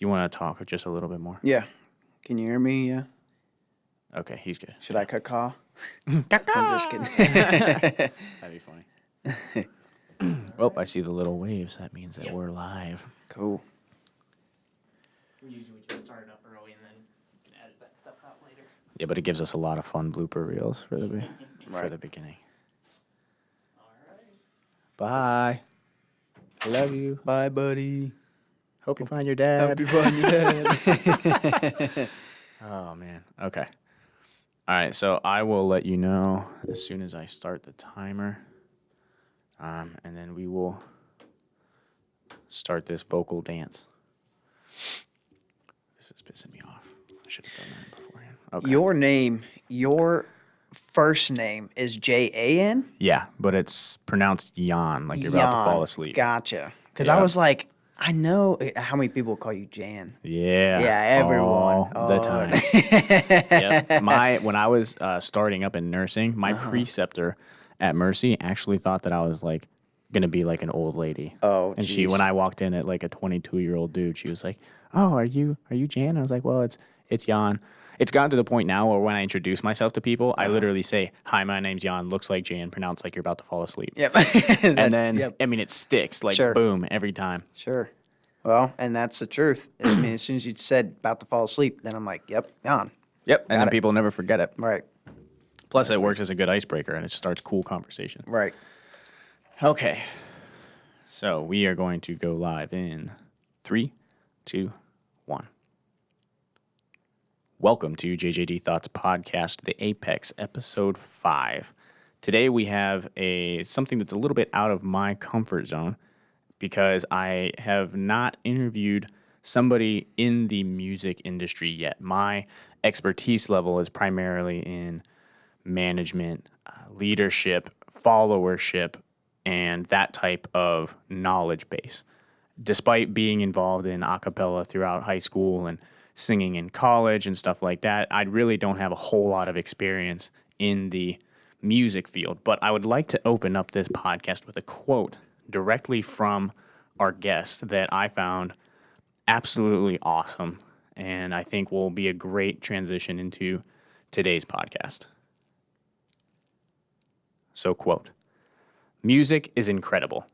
You want to talk just a little bit more? Yeah. Can you hear me? Yeah. Okay, he's good. Should I cut call? I'm just kidding. That'd be funny. Oh, I see the little waves. That means that we're live. Cool. We usually just start it up early and then edit that stuff out later. Yeah, but it gives us a lot of fun blooper reels for the Right. beginning. All right. Bye. I love you. Bye, buddy. Hope you find your dad. Hope you find your dad. Oh, man. Okay. All right, so I will let you know as soon as I start the timer. And then we will start this vocal dance. This is pissing me off. I should have done that beforehand. Okay. Your first name is Jan? Yeah, but it's pronounced Jan, like you're about to fall asleep. Gotcha. Because Yeah. I was like, I know how many people call you Jan. Yeah. Yeah, everyone. All the time. Yep. When I was starting up in nursing, my preceptor at Mercy actually thought that I was like gonna be like an old lady. Oh, and geez. when I walked in at like a 22-year-old dude, she was like, "Oh, are you Jan?" I was like, "Well, it's Jan." It's gotten to the point now where when I introduce myself to people, I literally say, "Hi, my name's Jan. Looks like Jan. Pronounced like you're about to fall asleep." Yep. And then, Yep. I mean, it sticks like Sure. boom every time. Sure. Well, and that's the truth. I mean, as soon as you said about to fall asleep, then I'm like, yep, Jan. Yep. And then it. people never forget it. Right. Plus, it works as a good icebreaker and it starts cool conversation. Right. Okay. So we are going to go live in 3, 2, 1. Welcome to JJD Thoughts Podcast, the Apex, episode 5. Today we have something that's a little bit out of my comfort zone because I have not interviewed somebody in the music industry yet. My expertise level is primarily in management, leadership, followership, and that type of knowledge base. Despite being involved in a cappella throughout high school and singing in college and stuff like that, I really don't have a whole lot of experience in the music field. But I would like to open up this podcast with a quote directly from our guest that I found absolutely awesome and I think will be a great transition into today's podcast. So, quote, "Music is incredible.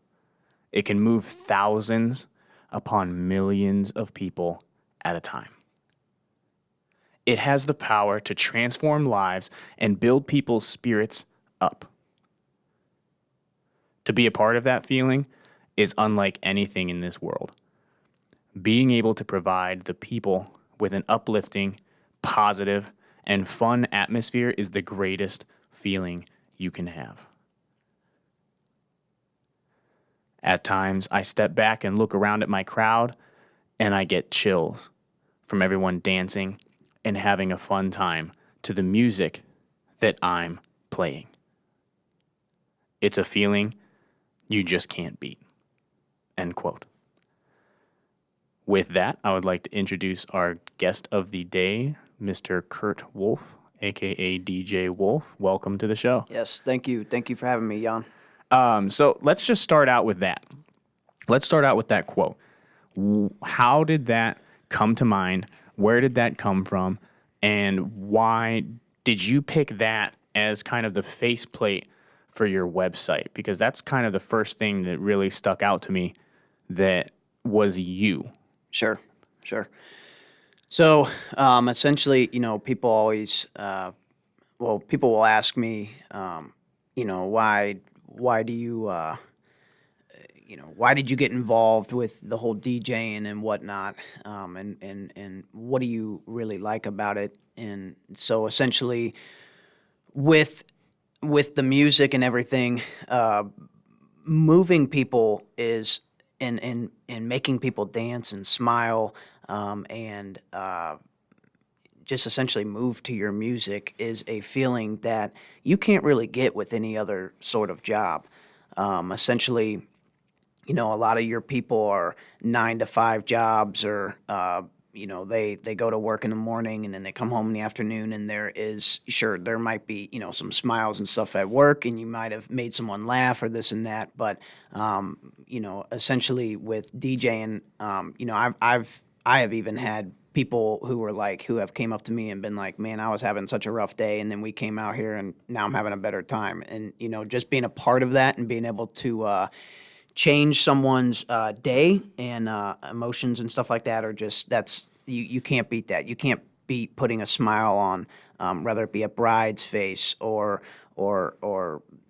It can move thousands upon millions of people at a time. It has the power to transform lives and build people's spirits up. To be a part of that feeling is unlike anything in this world. Being able to provide the people with an uplifting, positive, and fun atmosphere is the greatest feeling you can have. At times, I step back and look around at my crowd, and I get chills from everyone dancing and having a fun time to the music that I'm playing. It's a feeling you just can't beat." End quote. With that, I would like to introduce our guest of the day, Mr. Kurt Wolf, a.k.a. DJ Wolf. Welcome to the show. Yes, thank you. Thank you for having me, Jan. So let's just start out with that. Let's start out with that quote. How did that come to mind? Where did that come from? And why did you pick that as kind of the faceplate for your website? Because that's kind of the first thing that really stuck out to me that was you. Sure. So, essentially, people always, people will ask me, why do you, why did you get involved with the whole DJing and whatnot, and what do you really like about it? And so, essentially, with the music and everything, moving people is and making people dance and smile, and just essentially move to your music is a feeling that you can't really get with any other sort of job. Essentially, a lot of your people are 9-to-5 jobs, or they go to work in the morning and then they come home in the afternoon, and there might be some smiles and stuff at work, and you might have made someone laugh or this and that, but essentially with DJing, I have even had people who have came up to me and been like, man, I was having such a rough day, and then we came out here and now I'm having a better time. And, just being a part of that and being able to change someone's day and emotions and stuff like that are just, you can't beat that. You can't beat putting a smile on, whether it be a bride's face or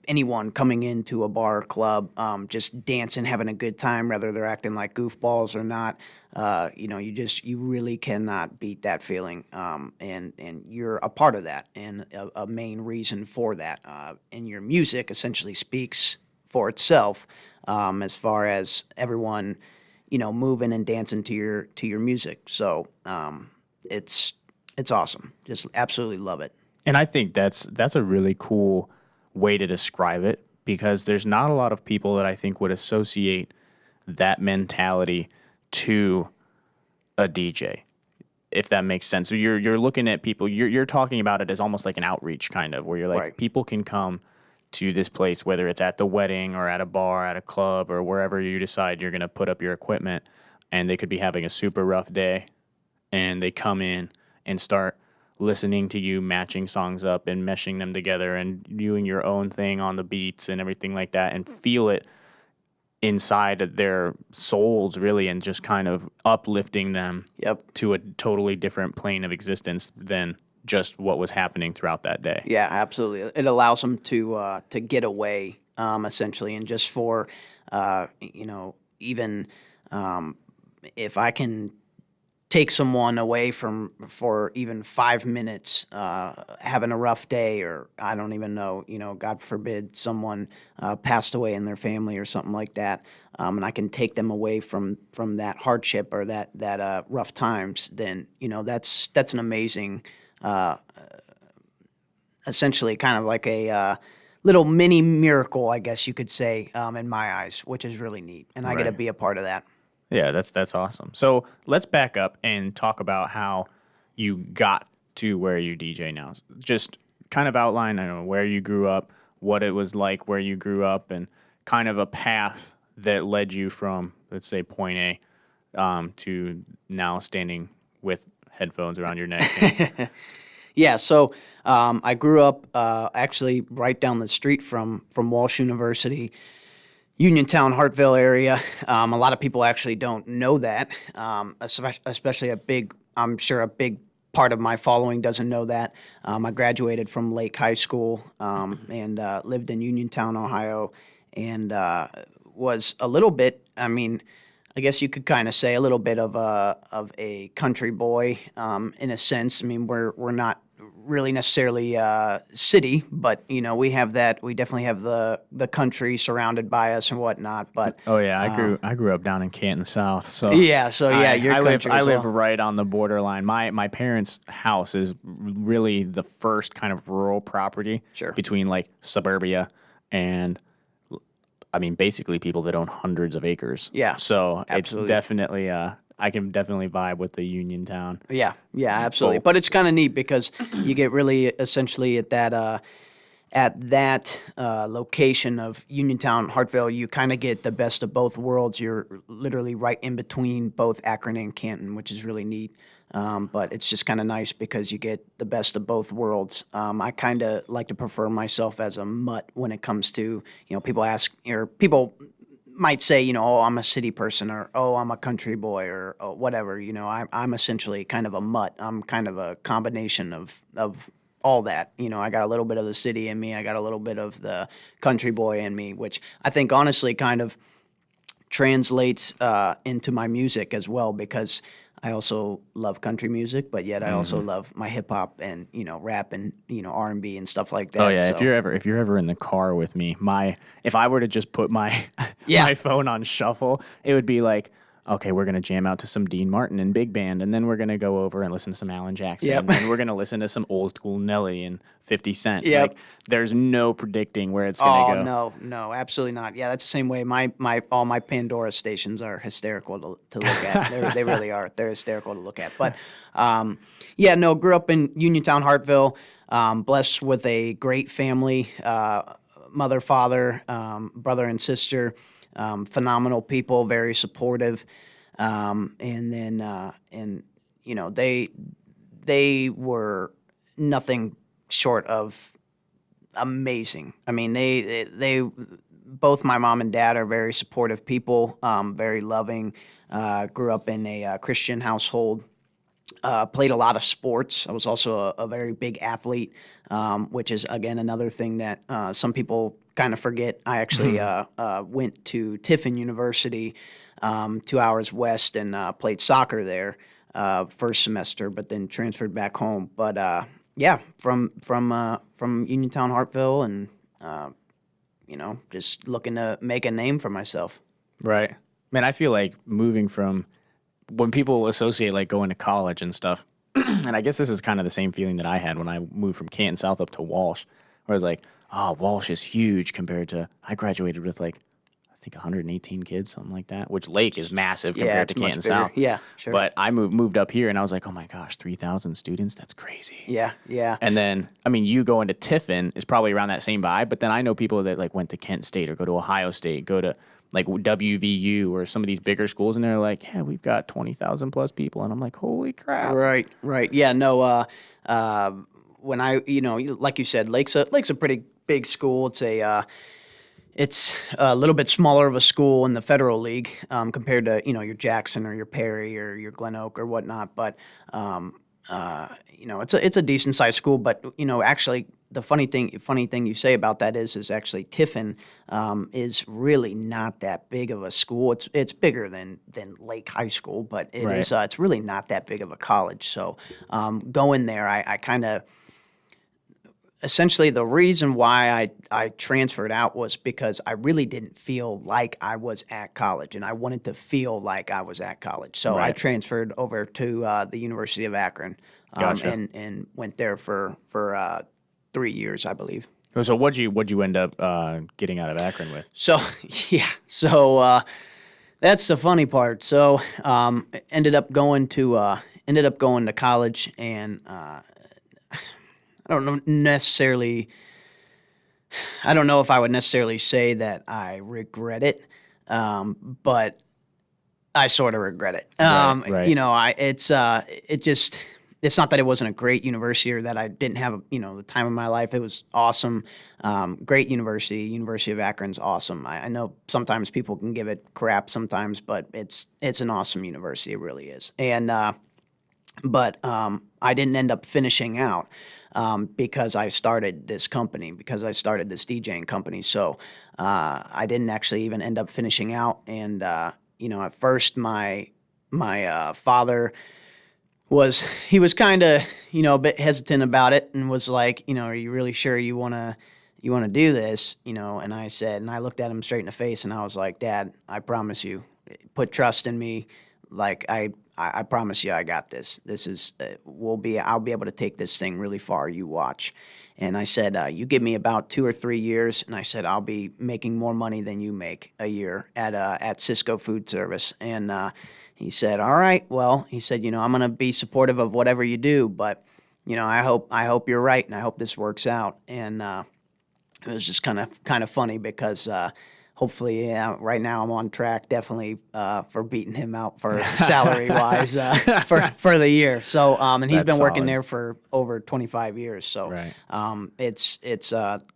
anyone coming into a bar or club, just dancing, having a good time, whether they're acting like goofballs or not. You really cannot beat that feeling, and you're a part of that, and a main reason for that. And your music essentially speaks for itself, as far as everyone, moving and dancing to your music. So it's awesome. Just absolutely love it. And I think that's a really cool way to describe it, because there's not a lot of people that I think would associate that mentality to a DJ, if that makes sense. So you're looking at people, you're talking about it as almost like an outreach kind of, where you're like, Right. people can come to this place, whether it's at the wedding or at a bar, at a club, or wherever you decide you're going to put up your equipment, and they could be having a super rough day, and they come in and start listening to you, matching songs up and meshing them together and doing your own thing on the beats and everything like that, and feel it inside of their souls, really, and just kind of uplifting them Yep. to a totally different plane of existence than just what was happening throughout that day. Yeah, absolutely. It allows them to get away, essentially, and just for, even if I can take someone away for even 5 minutes, having a rough day, or I don't even know, God forbid someone passed away in their family or something like that, and I can take them away from that hardship or that rough times, then that's an amazing, essentially kind of like a little mini miracle, I guess you could say, in my eyes, which is really neat, and I get to Right. be a part of that. Yeah, that's awesome. So let's back up and talk about how you got to where you DJ now. Just kind of outline, I don't know, where you grew up, what it was like where you grew up, and kind of a path that led you from, let's say, point A, to now standing with headphones around your neck. Yeah, so I grew up actually right down the street from Walsh University, Uniontown, Hartville area. A lot of people actually don't know that, especially I'm sure a big part of my following doesn't know that. I graduated from Lake High School, and lived in Uniontown, Ohio, and was a little bit, I guess you could kind of say a little bit of a country boy, in a sense. I mean, we're not really necessarily city, but we definitely have the country surrounded by us and whatnot. But Oh yeah, I grew up down in Canton South, so yeah, so yeah, you're I live country I as live well. right on the borderline. My parents' house is really the first kind of rural property Sure. between like suburbia and, I mean, basically people that own hundreds of acres. Yeah, So absolutely. it's definitely I can definitely vibe with the Uniontown. Yeah, absolutely. Folks. But it's kind of neat because you get really essentially at that location of Uniontown, Hartville, you kind of get the best of both worlds. You're literally right in between both Akron and Canton, which is really neat. But it's just kind of nice because you get the best of both worlds. I kind of like to prefer myself as a mutt when it comes to, people ask, or people might say, oh, I'm a city person, or oh, I'm a country boy, or oh, whatever. I'm essentially kind of a mutt. I'm kind of a combination of all that. I got a little bit of the city in me. I got a little bit of the country boy in me, which I think honestly kind of translates into my music as well, because I also love country music, but yet I also love my hip hop and rap and R&B and stuff like that. Oh yeah, So, if you're ever in the car with me, if I were to just put my Yeah. my phone on shuffle, it would be like, okay, we're gonna jam out to some Dean Martin and big band, and then we're gonna go over and listen to some Alan Jackson, Yep. and we're gonna listen to some old school Nelly and 50 Cent. Yep. Like, there's no predicting where it's oh gonna go. no, absolutely not. Yeah, that's the same way. My all my Pandora stations are hysterical to look at. They really are. They're hysterical to look at. But yeah, no, grew up in Uniontown, Hartville. Blessed with a great family, mother, father, brother, and sister. Phenomenal people, very supportive. And then and you know they were nothing short of amazing. I mean, they both my mom and dad are very supportive people, very loving. Grew up in a Christian household. Played a lot of sports. I was also a very big athlete, which is again another thing that some people kind of forget. I actually went to Tiffin University, 2 hours west, and played soccer there first semester, but then transferred back home. But yeah, from Uniontown, Hartville, and just looking to make a name for myself. Right. Man, I feel like moving from when people associate like going to college and stuff, and I guess this is kind of the same feeling that I had when I moved from Canton South up to Walsh, where I was like, oh, Walsh is huge compared to, I graduated with like, I think 118 kids, something like that, which Lake is massive Yeah, compared to it's much Canton bigger. South. Yeah, sure. But I moved up here and I was like, oh my gosh, 3,000 students? That's crazy. Yeah, yeah. And then, I mean, you going to Tiffin is probably around that same vibe, but then I know people that like went to Kent State or go to Ohio State, go to like WVU or some of these bigger schools, and they're like, yeah, we've got 20,000 plus people. And I'm like, holy crap. Right, right. Yeah, no, when like you said, Lake's a pretty big school. It's a little bit smaller of a school in the Federal League compared to, your Jackson or your Perry or your Glen Oak or whatnot. But, it's a decent sized school. But, actually, the funny thing you say about that is actually Tiffin is really not that big of a school. It's bigger than Lake High School, but Right. it's really not that big of a college. So going there, I kind of essentially the reason why I transferred out was because I really didn't feel like I was at college, and I wanted to feel like I was at college. So I Right. transferred over to the University of Akron, Gotcha. and went there for 3 years, I believe. So what'd you end up getting out of Akron with? So yeah, so that's the funny part. So ended up going to college, and I don't know necessarily. I don't know if I would necessarily say that I regret it, but I sort of regret it. Right. It's not that it wasn't a great university or that I didn't have the time of my life. It was awesome, great university. University of Akron's awesome. I know sometimes people can give it crap sometimes, but it's an awesome university. It really is. And but I didn't end up finishing out because I started this company, because I started this DJing company. So I didn't actually even end up finishing out. And at first my father was kind of a bit hesitant about it, and was like, are you really sure you want to do this? And I said, and I looked at him straight in the face, and I was like, Dad, I promise you, put trust in me. Like I promise you, I got this. This is I'll be able to take this thing really far. You watch. And I said, you give me about 2 or 3 years, and I said I'll be making more money than you make a year at Cisco Food Service. And he said, all right, well, he said, I'm going to be supportive of whatever you do, but I hope you're right, and I hope this works out. And it was just kind of funny because hopefully, yeah, right now I'm on track definitely for beating him out for salary wise for the year. So and he's That's been working solid. there for over 25 years. So Right. it's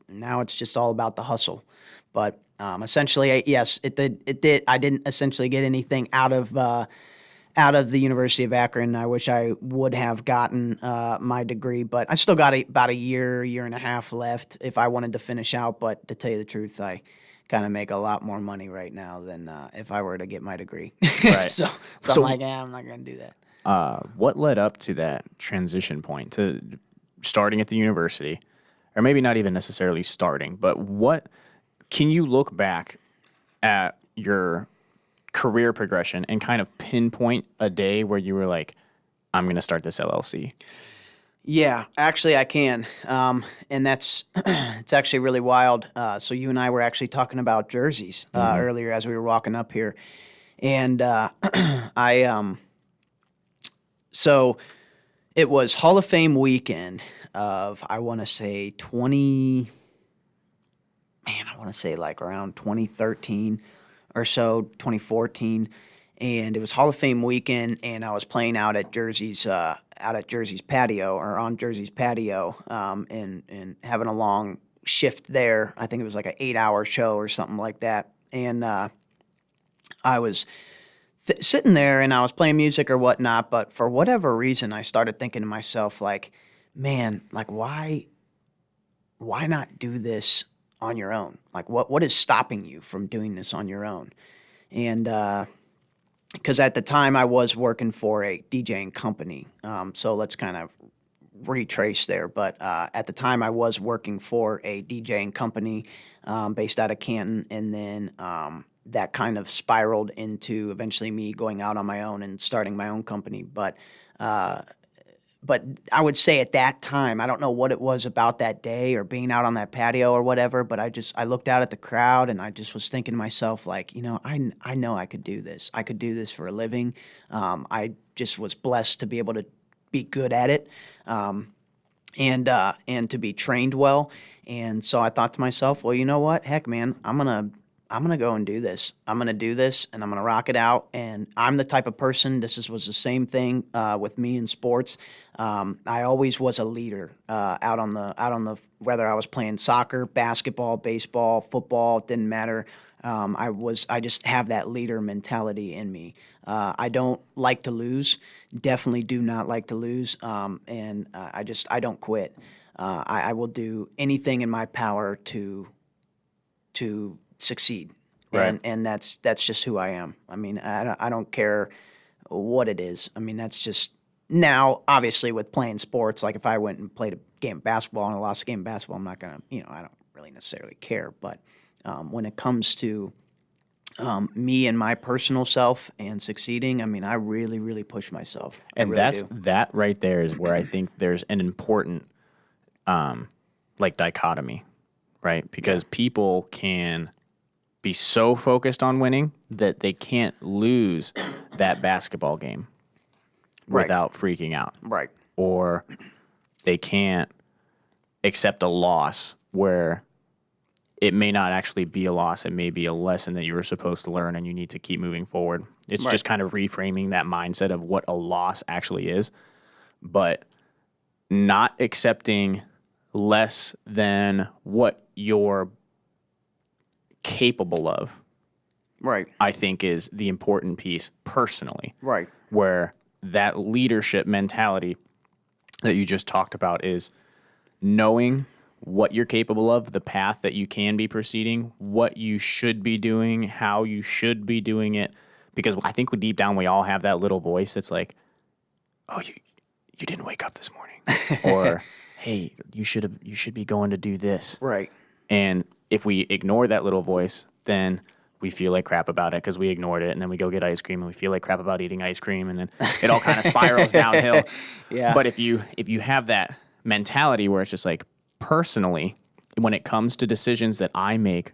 now it's just all about the hustle. But essentially, yes, it did. I didn't essentially get anything out of the University of Akron. I wish I would have gotten my degree, but I still got about a year and a half left if I wanted to finish out. But to tell you the truth, I kind of make a lot more money right now than if I were to get my degree. Right. So So- I'm like, I'm not going to do that. What led up to that transition point to starting at the university, or maybe not even necessarily starting, but what can you look back at your career progression and kind of pinpoint a day where you were like, I'm going to start this LLC? Yeah, actually, I can, and that's it's actually really wild. So you and I were actually talking about jerseys earlier as we were walking up here, and so it was Hall of Fame weekend of I want to say like around 2013 or so, 2014. and it was Hall of Fame weekend, and I was playing out at Jersey's patio, or on Jersey's patio, and having a long shift there. I think it was like an 8-hour show or something like that, and I was sitting there and I was playing music or whatnot, but for whatever reason, I started thinking to myself, like, man, like why not do this on your own? Like, what is stopping you from doing this on your own? And because at the time I was working for a DJing company, so let's kind of retrace there. But at the time I was working for a DJing company based out of Canton, and then that kind of spiraled into eventually me going out on my own and starting my own company. But I would say at that time, I don't know what it was about that day or being out on that patio or whatever, but I looked out at the crowd and I just was thinking to myself, like, I know I could do this. I could do this for a living. I just was blessed to be able to be good at it, and to be trained well. And so I thought to myself, well, you know what? Heck, man, I'm gonna go and do this. I'm gonna do this, and I'm gonna rock it out. And I'm the type of person. Was the same thing with me in sports. I always was a leader out on the whether I was playing soccer, basketball, baseball, football, it didn't matter. I just have that leader mentality in me. I don't like to lose. Definitely do not like to lose. And I don't quit. I will do anything in my power to succeed. Right. And that's just who I am. I mean, I don't care what it is. I mean, that's just now, obviously, with playing sports, like if I went and played a game of basketball and I lost a game of basketball, I'm not going to, I don't really necessarily care. But when it comes to me and my personal self and succeeding, I mean, I really, really push myself. And that right there is where I think there's an important like dichotomy, right? Because people can be so focused on winning that they can't lose that basketball game without freaking out. Right. Or they can't accept a loss where it may not actually be a loss. It may be a lesson that you were supposed to learn and you need to keep moving forward. It's just kind of reframing that mindset of what a loss actually is, but not accepting less than what you're capable of. Right. I think is the important piece personally. Right. Where that leadership mentality that you just talked about is knowing what you're capable of, the path that you can be proceeding, what you should be doing, how you should be doing it. Because I think deep down we all have that little voice that's like, oh, you didn't wake up this morning. Or, hey, you should be going to do this. Right. And if we ignore that little voice, then we feel like crap about it because we ignored it, and then we go get ice cream and we feel like crap about eating ice cream, and then it all kind of spirals downhill. Yeah. But if you have that mentality where it's just like, personally, when it comes to decisions that I make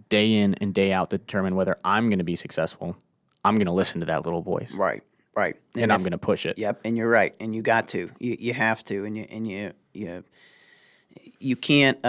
day in and day out to determine whether I'm going to be successful, I'm going to listen to that little voice. Right. Right. And I'm going to push it. Yep, and you're right, and you got to, you have to, and you can't,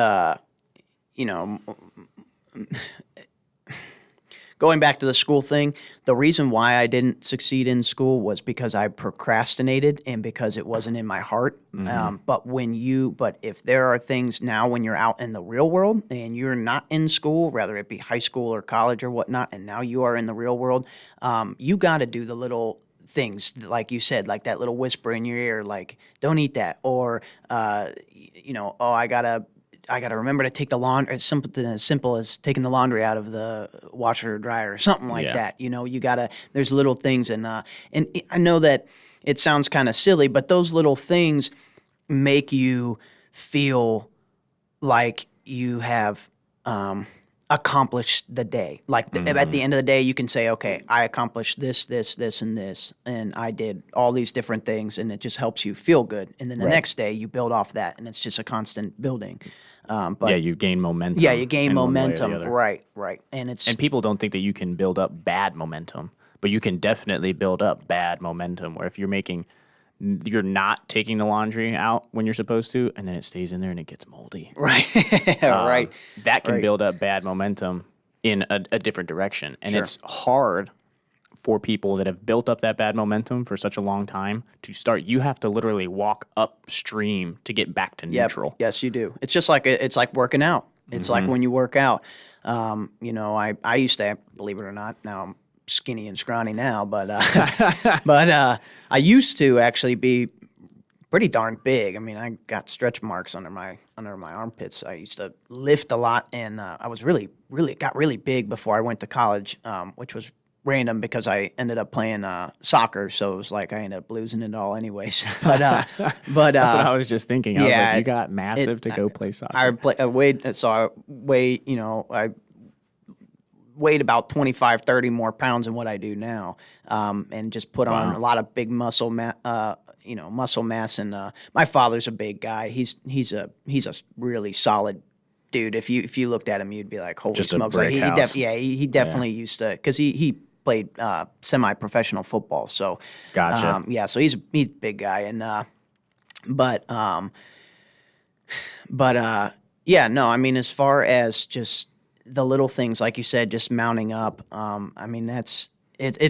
going back to the school thing, the reason why I didn't succeed in school was because I procrastinated and because it wasn't in my heart. Mm-hmm. But if there are things now when you're out in the real world and you're not in school, whether it be high school or college or whatnot, and now you are in the real world, you got to do the little things, like you said, like that little whisper in your ear, like, don't eat that, or, oh, I gotta remember to take the laundry. It's something as simple as taking the laundry out of the washer or dryer or something like that. You gotta. There's little things, and I know that it sounds kind of silly, but those little things make you feel like you have accomplished the day. Like at the end of the day, you can say, okay, I accomplished this, this, this, and this, and I did all these different things, and it just helps you feel good. And then the next day, you build off that, and it's just a constant building. But you gain momentum. Yeah, you gain in one way or the momentum. other. Right. And people don't think that you can build up bad momentum, but you can definitely build up bad momentum where if you're not taking the laundry out when you're supposed to, and then it stays in there and it gets moldy. Right. Right. That can build up bad momentum in a different direction. And Sure. it's hard for people that have built up that bad momentum for such a long time to start. You have to literally walk upstream to get back to Yep. neutral. Yes, you do. It's just like it's like working out. It's like when you work out. I used to, believe it or not, now I'm skinny and scrawny now, but I used to actually be pretty darn big. I mean, I got stretch marks under my armpits. I used to lift a lot, and I was got really big before I went to college, which was random because I ended up playing soccer, so it was like I ended up losing it all anyways. But That's what I was just thinking. I was yeah, like, you got massive to go play soccer. I weighed about 25, 30 more pounds than what I do now, and just put on a lot of big muscle mass. And my father's a big guy. He's a really solid dude. If you looked at him, you'd be like, holy Just a smokes! brick house. He definitely used to, because he played semi-professional football. So Gotcha. so he's a big guy, and no, I mean, as far as just the little things, like you said, just mounting up, I mean, it's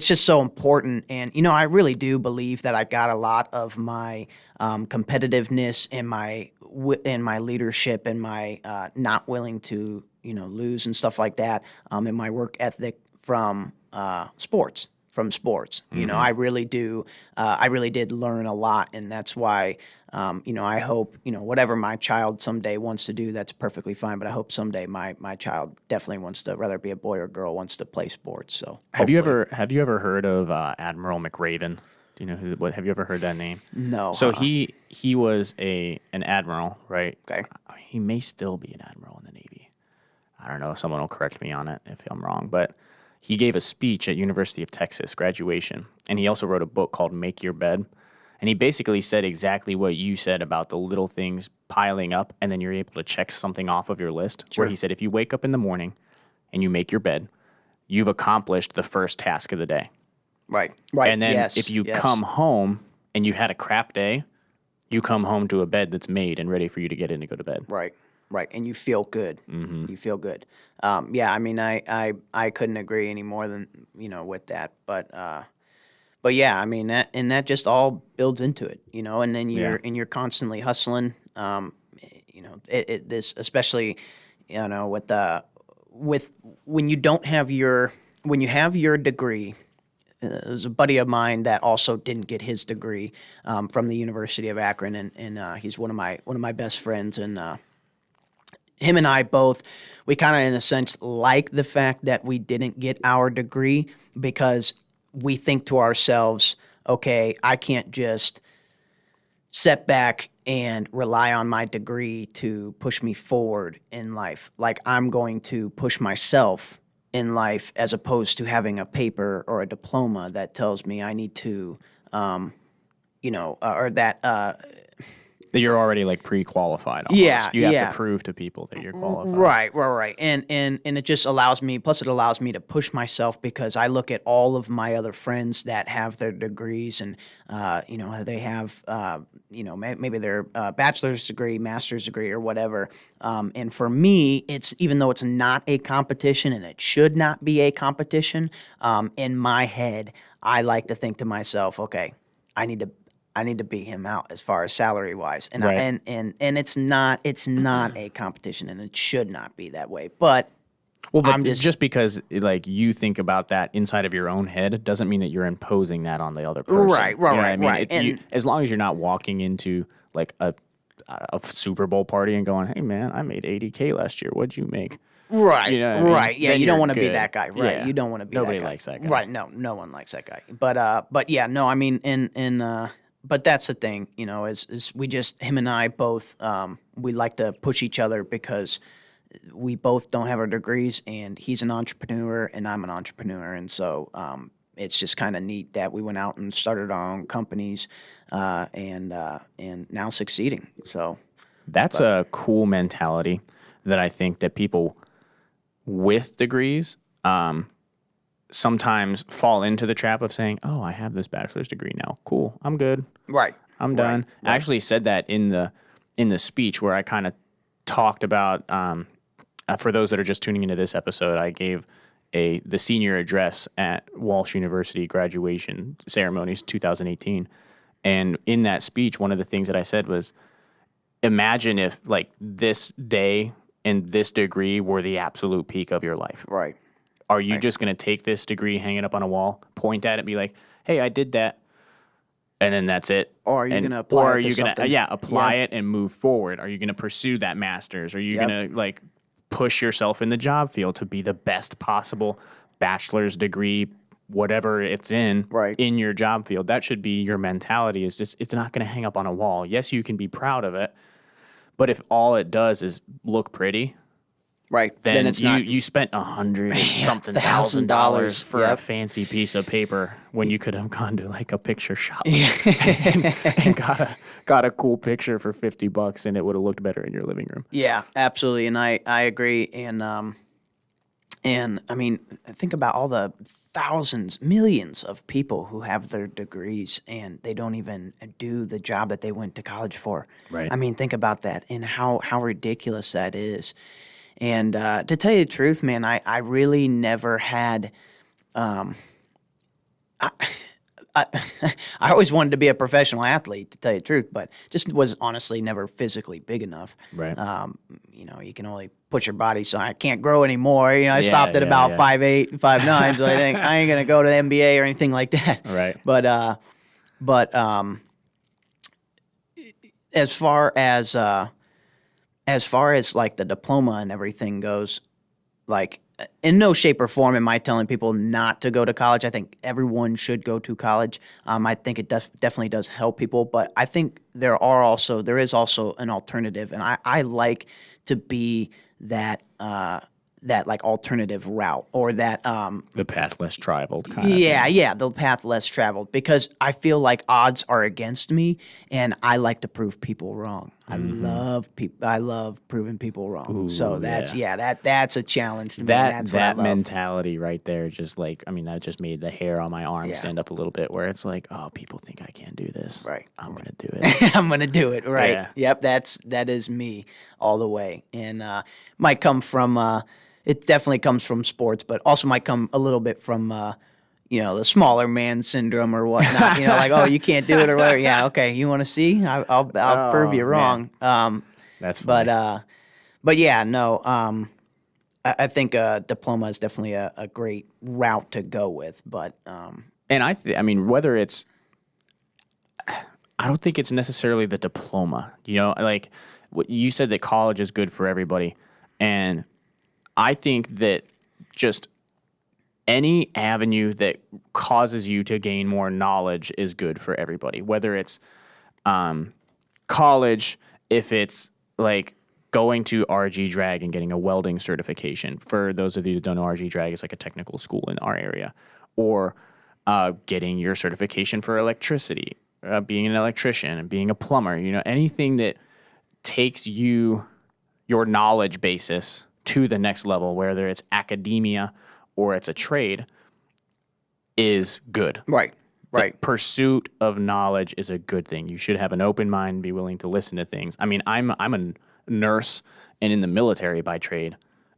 just so important. And, I really do believe that I got a lot of my competitiveness and my leadership and my not willing to, lose and stuff like that, and my work ethic from sports. I really do. I really did learn a lot, and that's why, I hope, whatever my child someday wants to do, that's perfectly fine. But I hope someday my child definitely wants to, whether it be a boy or girl, wants to play sports. So Have you ever heard of Admiral McRaven? Do you know have you ever heard that name? No. So he was an admiral, right? Okay. He may still be an admiral in the Navy. I don't know. Someone will correct me on it if I'm wrong, but he gave a speech at University of Texas graduation, and he also wrote a book called Make Your Bed. And he basically said exactly what you said about the little things piling up, and then you're able to check something off of your list. Sure. Where he said, if you wake up in the morning and you make your bed, you've accomplished the first task of the day. Right. And then Yes. if you yes. come home and you had a crap day, you come home to a bed that's made and ready for you to get in to go to bed. Right, and you feel good. Mm-hmm. You feel good. I mean, I couldn't agree any more than with that. But yeah, I mean that just all builds into it, and then you're constantly hustling. This especially, with when you don't have when you have your degree. There's a buddy of mine that also didn't get his degree from the University of Akron, and he's one of my best friends, and him and I both, we kind of in a sense like the fact that we didn't get our degree, because we think to ourselves, okay, I can't just sit back and rely on my degree to push me forward in life. Like, I'm going to push myself in life, as opposed to having a paper or a diploma that tells me I need to, or that. That you're already like pre-qualified. Almost. Yeah, you have to prove to people that you're qualified. Right. And it just allows me. Plus, it allows me to push myself, because I look at all of my other friends that have their degrees, and they have maybe their bachelor's degree, master's degree, or whatever. And for me, it's, even though it's not a competition and it should not be a competition, in my head, I like to think to myself, okay, I need to beat him out as far as salary wise, and Right. and it's not a competition, and it should not be that way. But I'm just because like you think about that inside of your own head doesn't mean that you're imposing that on the other person. Right, You know what I mean? right. And as long as you're not walking into like a Super Bowl party and going, "Hey man, I made $80K last year. What'd you make?" right, You know what I mean? right, yeah, Then you don't you're want to be good. that guy, right? Yeah. You don't want to be Nobody that guy. likes that guy. Right? No one likes that guy. But yeah, no, I mean, but that's the thing, is we just, him and I both, we like to push each other, because we both don't have our degrees, and he's an entrepreneur and I'm an entrepreneur. And so it's just kind of neat that we went out and started our own companies, and now succeeding. So That's a cool mentality that I think that people with degrees sometimes fall into the trap of saying, "Oh, I have this bachelor's degree now. Cool, I'm good. right. I'm done." I actually said that in the speech where I kind of talked about. For those that are just tuning into this episode, I gave the senior address at Walsh University graduation ceremonies 2018. And in that speech, one of the things that I said was, imagine if like this day and this degree were the absolute peak of your life. Right. Are you just going to take this degree, hang it up on a wall, point at it, be like, hey, I did that, and then that's it? Or are you going to apply or are it to you going to something? apply it and move forward? Are you going to pursue that master's? Are you Yep. going to like push yourself in the job field to be the best possible bachelor's degree, whatever it's in, Right. in your job field? That should be your mentality. Is just, it's not going to hang up on a wall. Yes, you can be proud of it, but if all it does is look pretty, Right. then it's you, not. you spent $100,000 $1,000 for a yep. fancy piece of paper when you could have gone to like a picture shop and got a cool picture for $50 and it would have looked better in your living room. Yeah, absolutely, and I agree. And I mean, think about all the thousands, millions of people who have their degrees and they don't even do the job that they went to college for. Right. I mean, think about that and how ridiculous that is. And to tell you the truth, man, I really never had. I always wanted to be a professional athlete, to tell you the truth, but just was honestly never physically big enough. Right. You can only push your body, so I can't grow anymore. I stopped at yeah, about yeah. 5'8", 5'9", so I think I ain't gonna go to the NBA or anything like that. Right. But as far as like the diploma and everything goes, like in no shape or form am I telling people not to go to college. I think everyone should go to college. I think it definitely does help people, but I think there is also an alternative, and I like to be that like alternative route or that The path less traveled kind of yeah, the path less traveled, because I feel like odds are against me and I like to prove people wrong. I love proving people wrong. So that's that's a challenge to me. That's what I that love. mentality right there, just like, I mean, that just made the hair on my arm Yeah. stand up a little bit, where it's like, oh, people think I can't do this. Right. I'm going to do it. I'm gonna do it, right? Yeah. Yep, that is me all the way, and might come from it definitely comes from sports, but also might come a little bit from the smaller man syndrome or whatnot. Like, oh, you can't do it or whatever. Yeah, okay, you want to see? I'll prove you wrong. That's funny. But yeah, no. I think a diploma is definitely a great route to go with, but And I mean, whether it's, I don't think it's necessarily the diploma. Like what you said, that college is good for everybody, and I think that just any avenue that causes you to gain more knowledge is good for everybody. Whether it's college, if it's like going to RG Drag and getting a welding certification. For those of you that don't know, RG Drag is like a technical school in our area, or getting your certification for electricity, being an electrician and being a plumber. Anything that takes your knowledge basis to the next level, whether it's academia or it's a trade, is good. right. The pursuit of knowledge is a good thing. You should have an open mind, be willing to listen to things. I mean, I'm a nurse and in the military by trade,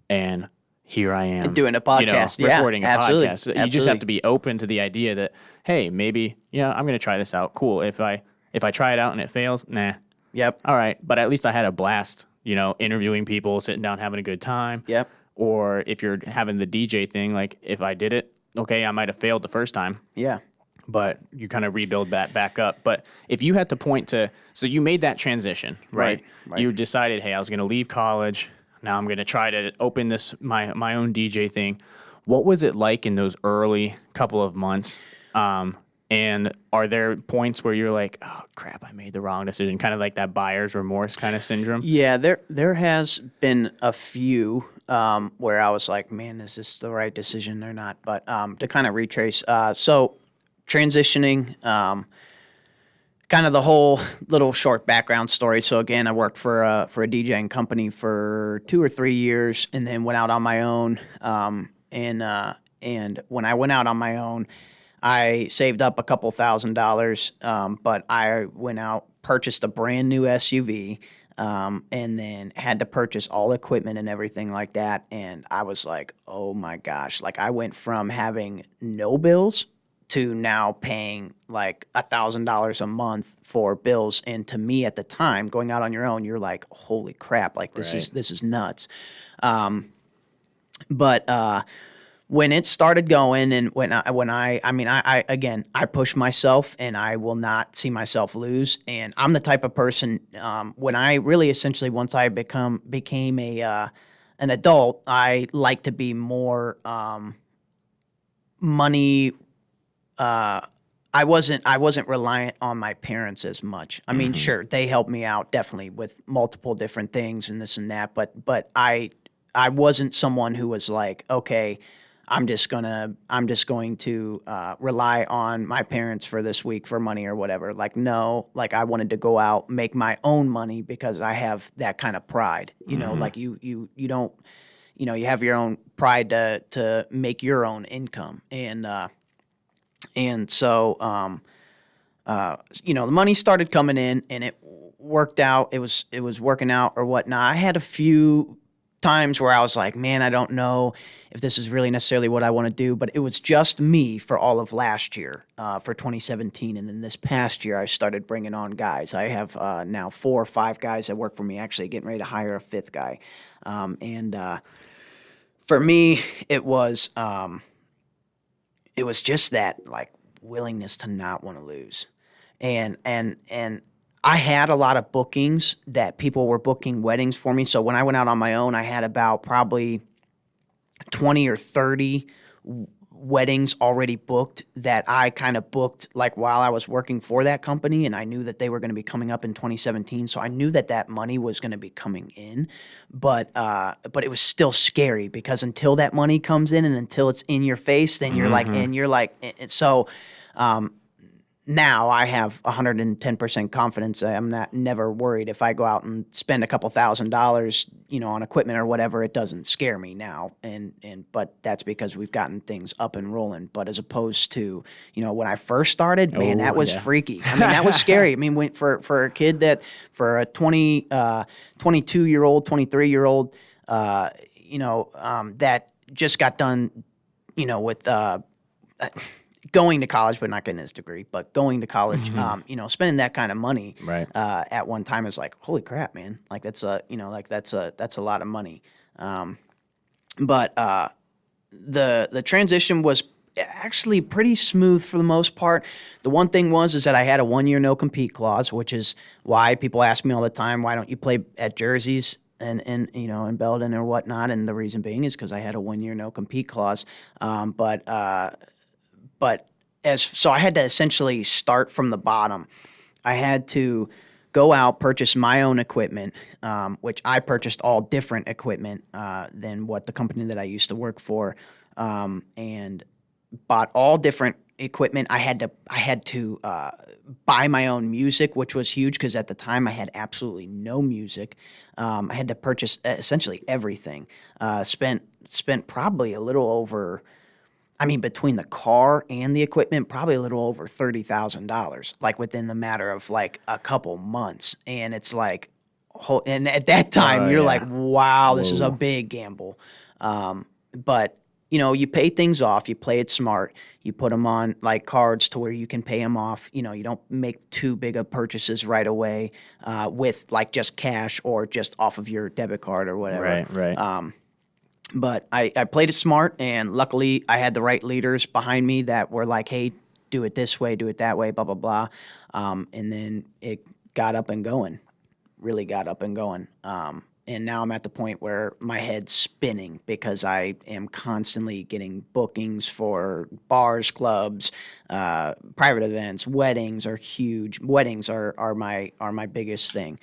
and here I am Doing a podcast, recording a absolutely, podcast. You just have to be open to the idea that, hey, maybe I'm going to try this out. Cool. If I try it out and it fails, nah. Yep. All right, but at least I had a blast. Interviewing people, sitting down, having a good time. Yep. Or if you're having the DJ thing, like if I did it, okay, I might have failed the first time, Yeah. but you kind of rebuild that back up. But if you had to point to, so you made that transition, right? Right. You decided, hey, I was going to leave college. Now I'm going to try to open this my own DJ thing. What was it like in those early couple of months? And are there points where you're like, oh crap, I made the wrong decision? Kind of like that buyer's remorse kind of syndrome. Yeah, there has been a few where I was like, man, is this the right decision or not? But to kind of retrace, so transitioning, kind of the whole little short background story. So again, I worked for a DJing company for 2 or 3 years, and then went out on my own. And when I went out on my own, I saved up a couple $1,000s, but I went out, purchased a brand new SUV, and then had to purchase all equipment and everything like that. And I was like, oh my gosh, like I went from having no bills to now paying like $1,000 a month for bills. And to me at the time, going out on your own, you're like, holy crap, like this Right. is nuts. But when it started going, and I again, I push myself, and I will not see myself lose. And I'm the type of person, when I really essentially, once I became an adult, I like to be more money. I wasn't reliant on my parents as much. I mean, sure, they helped me out definitely with multiple different things and this and that, but I wasn't someone who was like, okay, I'm just going to rely on my parents for this week for money or whatever. Like, no, like I wanted to go out, make my own money because I have that kind of pride. Like you don't, you have your own pride to make your own income. And so, the money started coming in, and it worked out. It was working out or whatnot. I had a few times where I was like, man, I don't know if this is really necessarily what I want to do. But it was just me for all of last year, for 2017, and then this past year I started bringing on guys. I have now 4 or 5 guys that work for me. Actually, getting ready to hire a 5th guy, and for me, it was just that like willingness to not want to lose. And I had a lot of bookings that people were booking weddings for me. So when I went out on my own, I had about probably 20 or 30 weddings already booked that I kind of booked like while I was working for that company, and I knew that they were going to be coming up in 2017, so I knew that that money was going to be coming in, but it was still scary because until that money comes in and until it's in your face, then so now I have 110% confidence. I'm not never worried if I go out and spend a couple $1,000s, on equipment or whatever. It doesn't scare me now, but that's because we've gotten things up and rolling. But as opposed to, when I first started, man, that was yeah. freaky. I mean, that was scary. I mean, for a kid for a 22-year-old, 23-year-old, that just got done, with going to college, but not getting his degree, but going to college, spending that kind of money, Right. at one time is like, holy crap, man. Like that's a lot of money. But the transition was actually pretty smooth for the most part. The one thing is that I had a 1-year no compete clause, which is why people ask me all the time, why don't you play at Jerseys and in Belden or whatnot? And the reason being is because I had a 1-year no compete clause. But so I had to essentially start from the bottom. I had to go out, purchase my own equipment, which I purchased all different equipment than what the company that I used to work for, and bought all different equipment. I had to buy my own music, which was huge because at the time I had absolutely no music. I had to purchase essentially everything. Spent probably a little over. I mean, between the car and the equipment, probably a little over $30,000, like within the matter of like a couple months. And it's like, and at that time, you're like, Yeah. wow, this is a Whoa. big gamble. But you pay things off, you play it smart, you put them on like cards to where you can pay them off. You don't make too big of purchases right away with like just cash or just off of your debit card or whatever. Right. But I played it smart, and luckily I had the right leaders behind me that were like, hey, do it this way, do it that way, blah, blah, blah. And then it got up and going, really got up and going. And now I'm at the point where my head's spinning because I am constantly getting bookings for bars, clubs, private events. Weddings are huge. Weddings are my biggest thing.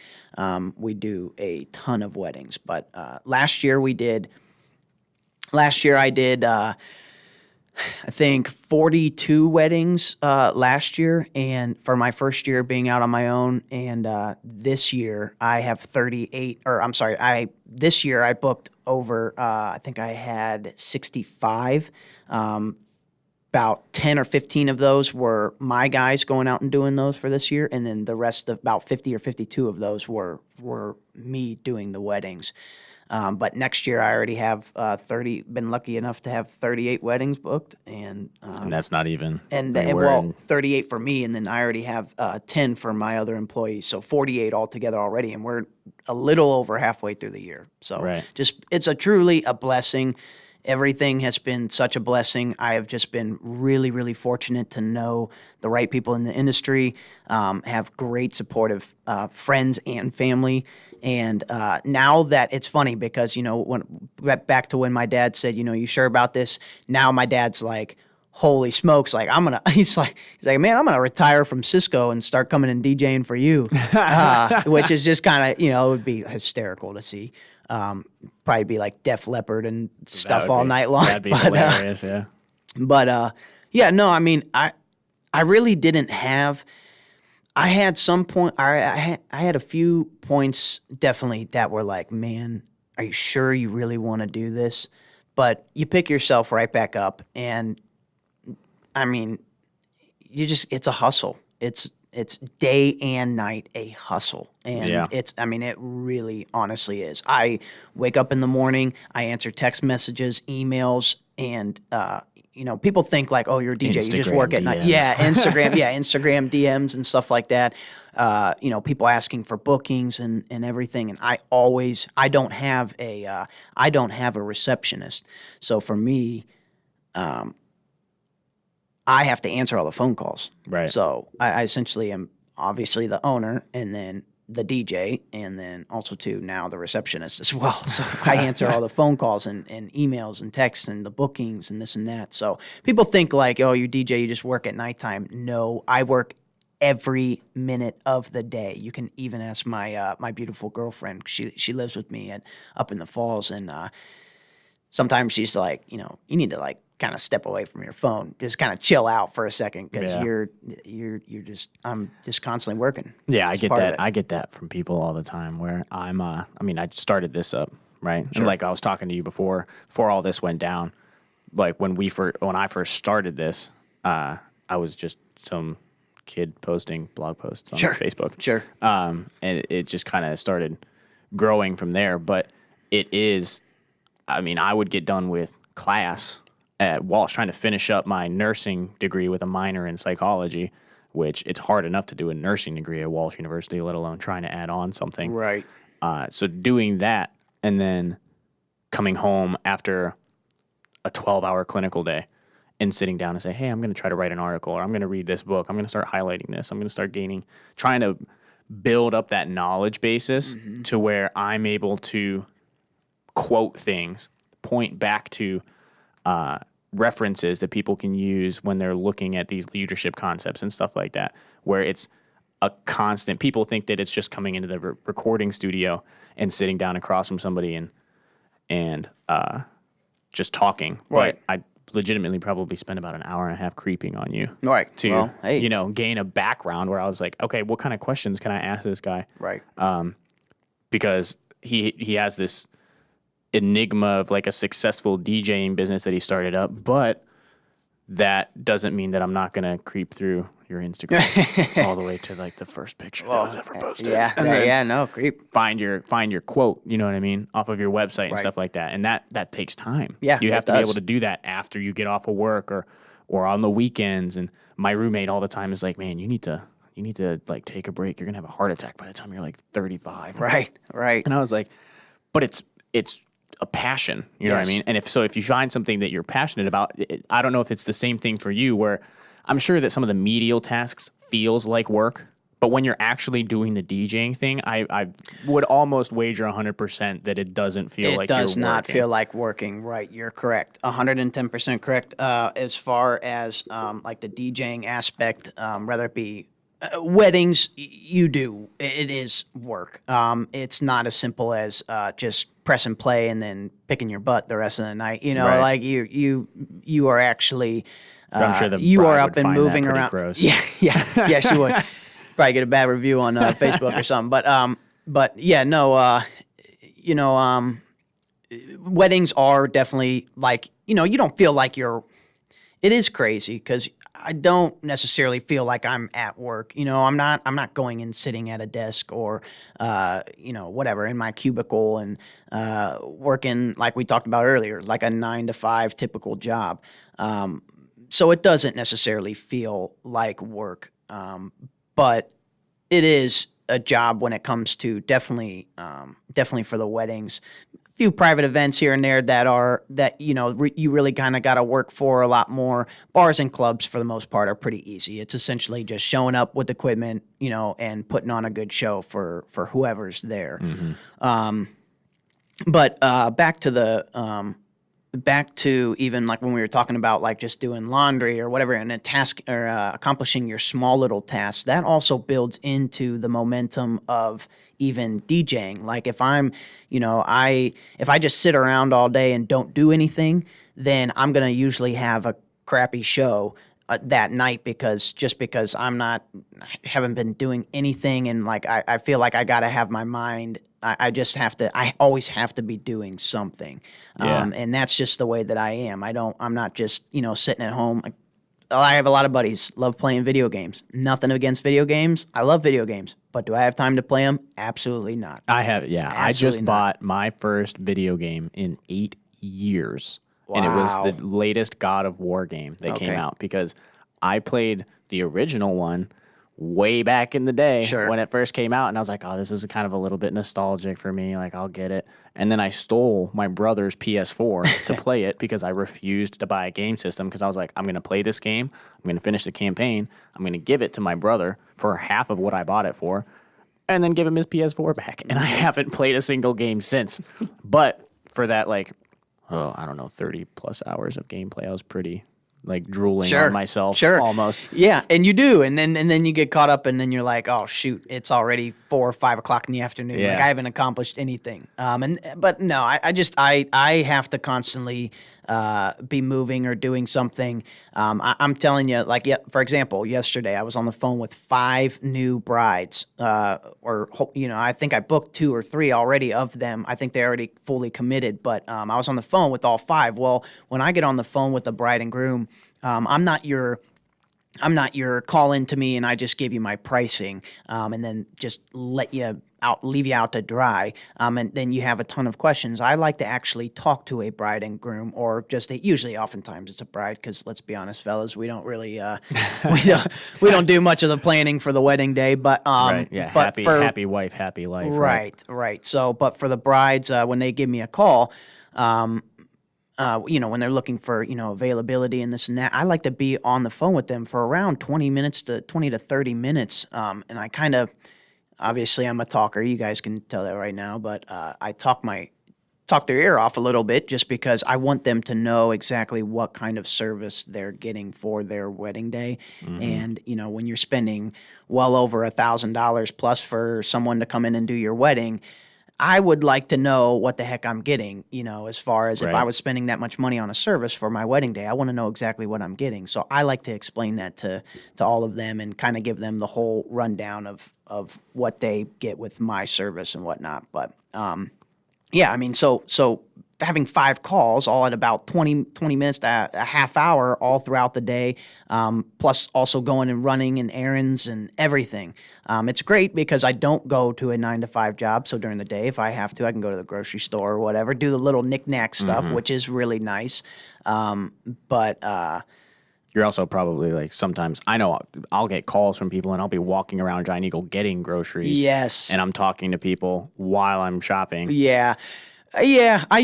We do a ton of weddings, but Last year I did, I think 42 weddings last year, and for my first year being out on my own. And this year I have 38. Or I'm sorry, this year I booked over. I think I had 65. about 10 or 15 of those were my guys going out and doing those for this year, and then the rest of about 50 or 52 of those were me doing the weddings. But next year I already have 30. Been lucky enough to have 38 weddings booked, and that's not even. and anywhere well, in- 38 for me, and then I already have 10 for my other employees, so 48 altogether already, and we're a little over halfway through the year. So Right. it's truly a blessing. Everything has been such a blessing. I have just been really, really fortunate to know the right people in the industry, have great supportive friends and family. And now that it's funny because, back to when my dad said, you sure about this? Now my dad's like, holy smokes, like he's like, man, I'm going to retire from Cisco and start coming and DJing for you, which is just kind of, it would be hysterical to see. Probably be like Def Leppard and stuff all night long. That'd be hilarious, yeah. But yeah, no, I mean, I really didn't have. I had some point. I had a few points definitely that were like, man, are you sure you really want to do this? But you pick yourself right back up, and I mean, it's a hustle. It's day and night a hustle. And Yeah. it really honestly is. I wake up in the morning, I answer text messages, emails, and people think like, oh, you're a DJ, you just Instagram work at night. DMs. Yeah, Instagram DMs and stuff like that. People asking for bookings and everything. And I don't have a receptionist. So for me, I have to answer all the phone calls. Right. So I essentially am obviously the owner, and then the DJ, and then also too now the receptionist as well. So I answer all the phone calls and emails and texts and the bookings and this and that. So people think like, oh, you DJ, you just work at nighttime. No, I work every minute of the day. You can even ask my my beautiful girlfriend. She lives with me up in the Falls, and sometimes she's like, you need to like kind of step away from your phone, just kind of chill out for a second, because I'm just constantly working. Yeah, I It's get part of that. it. I get that from people all the time where I started this up, right? And like I was talking to you before all this went down, like when I first started this, I was just some kid posting blog posts on Facebook. Sure. And it just kind of started growing from there. But I would get done with class at Walsh, trying to finish up my nursing degree with a minor in psychology, which it's hard enough to do a nursing degree at Walsh University, let alone trying to add on something. Right. So doing that and then coming home after a 12-hour clinical day and sitting down and say, hey, I'm going to try to write an article, or I'm going to read this book. I'm going to start highlighting this. I'm going to start trying to build up that knowledge basis to where I'm able to quote things, point back to references that people can use when they're looking at these leadership concepts and stuff like that, where it's a constant. People think that it's just coming into the recording studio and sitting down across from somebody and just talking. Right. But I legitimately probably spent about an hour and a half creeping on you. Right. To, Well, hey. gain a background where I was like, okay, what kind of questions can I ask this guy? Right. Because he has this enigma of like a successful DJing business that he started up, but that doesn't mean that I'm not gonna creep through your Instagram all the way to like the first picture that was ever posted. Creep. Find your quote, you know what I mean, off of your website and Right. stuff like that, and that takes time. Yeah, you have it to be does. able to do that after you get off of work or on the weekends. And my roommate all the time is like, man, you need to like take a break. You're gonna have a heart attack by the time you're like 35. Right. And I was like, but it's a passion, you know what I Yes. mean? And if you find something that you're passionate about, I don't know if it's the same thing for you, where I'm sure that some of the medial tasks feels like work, but when you're actually doing the DJing thing, I would almost wager 100% that it doesn't feel like It does you're not working. feel like working. Right. You're correct. 110% correct. As far as like the DJing aspect, whether it be weddings, you do. It is work. It's not as simple as just press and play and then picking your butt the rest of the night. Right. Like you are actually. I'm sure the you bride are would up and find that moving pretty around. gross. Yeah, she would probably get a bad review on Facebook or something. But yeah, no, weddings are definitely like, you don't feel like you're. It is crazy because I don't necessarily feel like I'm at work. I'm not going and sitting at a desk or, whatever in my cubicle and working like we talked about earlier, like a 9 to 5 typical job. So it doesn't necessarily feel like work, but it is a job when it comes to definitely for the weddings. Few private events here and there that you really kind of got to work for a lot more. Bars and clubs for the most part are pretty easy. It's essentially just showing up with equipment, and putting on a good show for whoever's there. But back to even like when we were talking about like just doing laundry or whatever and a task or accomplishing your small little tasks, that also builds into the momentum of even DJing. Like if if I just sit around all day and don't do anything, then I'm going to usually have a crappy show that night because haven't been doing anything, and like I feel like I got to have my mind. I always have to be doing something. And that's just the way that I am. I'm not just, sitting at home. I have a lot of buddies, love playing video games. Nothing against video games. I love video games. But do I have time to play them? Absolutely not. I have, yeah. Absolutely I just not. bought my first video game in 8 years. And it Wow. was the latest God of War game that came Okay. out because I played the original one way back in the day Sure. when it first came out. And I was like, oh, this is kind of a little bit nostalgic for me. Like, I'll get it. And then I stole my brother's PS4 to play it because I refused to buy a game system because I was like, I'm going to play this game. I'm going to finish the campaign. I'm going to give it to my brother for half of what I bought it for and then give him his PS4 back. And I haven't played a single game since. But for that, like, I don't know, 30 plus hours of gameplay, I was pretty like drooling on myself almost. Yeah, and you do, and then you get caught up, and then you're like, oh shoot, it's already 4 or 5 o'clock in the afternoon. Yeah. Like I haven't accomplished anything. But no, I have to constantly be moving or doing something. I'm telling you, like for example, yesterday I was on the phone with 5 new brides, I think I booked 2 or 3 already of them. I think they already fully committed, but I was on the phone with all 5. Well, when I get on the phone with the bride and groom, I'm not your call in to me and I just give you my pricing and then just leave you out to dry. And then you have a ton of questions. I like to actually talk to a bride and groom, or usually oftentimes it's a bride, because let's be honest, fellas, we don't really we don't do much of the planning for the wedding day. But Right. Yeah. but Happy wife, happy life. Right. So, but for the brides, when they give me a call, when they're looking for, availability and this and that, I like to be on the phone with them for around 20 to 30 minutes. And I kind of, obviously I'm a talker. You guys can tell that right now, but I talk their ear off a little bit just because I want them to know exactly what kind of service they're getting for their wedding day. And, when you're spending well over $1,000 plus for someone to come in and do your wedding, I would like to know what the heck I'm getting, as far as if I Right. was spending that much money on a service for my wedding day, I want to know exactly what I'm getting. So I like to explain that to all of them and kind of give them the whole rundown of what they get with my service and whatnot. But yeah, I mean, so having 5 calls all at about 20 minutes to a half hour all throughout the day, plus also going and running and errands and everything. It's great because I don't go to a 9 to 5 job. So during the day, if I have to, I can go to the grocery store or whatever, do the little knick-knack stuff, which is really nice. But You're also probably like sometimes I know I'll get calls from people and I'll be walking around Giant Eagle getting groceries. yes. And I'm talking to people while I'm shopping. Yeah. Yeah, I'll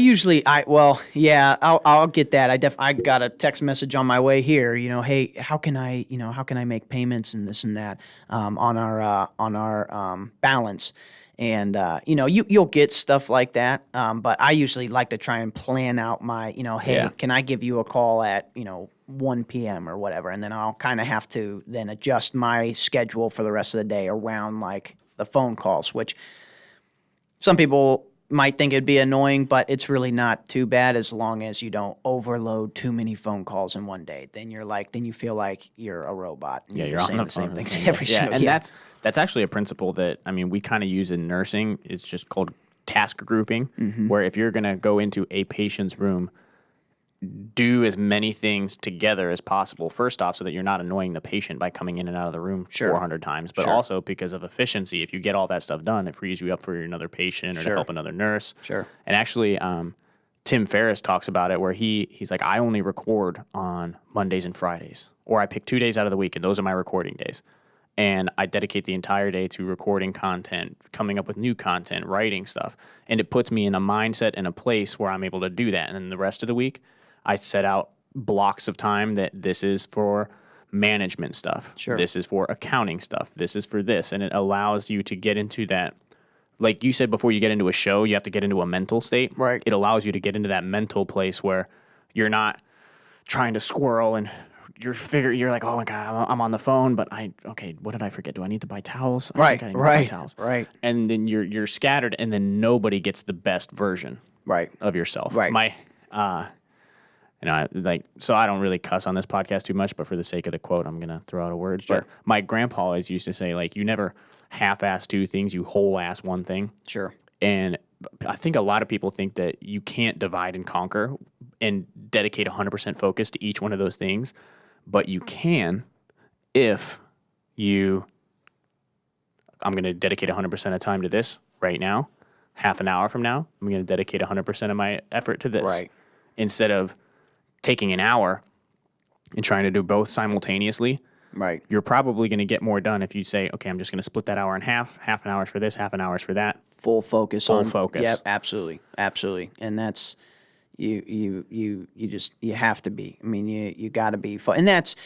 get that. I got a text message on my way here, hey, how can I make payments and this and that on our balance. And you'll get stuff like that. But I usually like to try and plan out my, hey, Yeah. can I give you a call at, 1 p.m. or whatever, and then I'll kind of have to then adjust my schedule for the rest of the day around like the phone calls, which some people might think it'd be annoying, but it's really not too bad as long as you don't overload too many phone calls in one day. Then you feel like you're a robot. And Yeah, you're you're just on saying the same phone. things every Yeah, single and yeah. that's actually a principle that we kind of use in nursing. It's just called task grouping, where if you're gonna go into a patient's room, do as many things together as possible. First off, so that you're not annoying the patient by coming in and out of the room 400 times, but also because of efficiency. If you get all that stuff done, it frees you up for another patient or to help another nurse. Sure. And actually, Tim Ferriss talks about it where he's like, I only record on Mondays and Fridays, or I pick 2 days out of the week, and those are my recording days. And I dedicate the entire day to recording content, coming up with new content, writing stuff. And it puts me in a mindset and a place where I'm able to do that. And then the rest of the week, I set out blocks of time that this is for management stuff. Sure. This is for accounting stuff. This is for this. And it allows you to get into that. Like you said, before you get into a show, you have to get into a mental state. Right. It allows you to get into that mental place where you're not trying to squirrel and you're like, oh my God, I'm on the phone, but okay, what did I forget? Do I need to buy towels? I think I need to buy towels. Right. And then you're scattered, and then nobody gets the best version of yourself. Right. So I don't really cuss on this podcast too much, but for the sake of the quote, I'm gonna throw out a word. Sure. But my grandpa always used to say, like, you never half-ass two things, you whole-ass one thing. Sure. And I think a lot of people think that you can't divide and conquer and dedicate 100% focus to each one of those things, but you can if I'm going to dedicate 100% of time to this right now. Half an hour from now, I'm going to dedicate 100% of my effort to this. Right. Instead of taking an hour and trying to do both simultaneously. Right. You're probably going to get more done if you say, okay, I'm just going to split that hour in half an hour for this, half an hour for that. Full focus. Full focus. Yep, absolutely. And that's you have to be. I mean, you got to be. And that's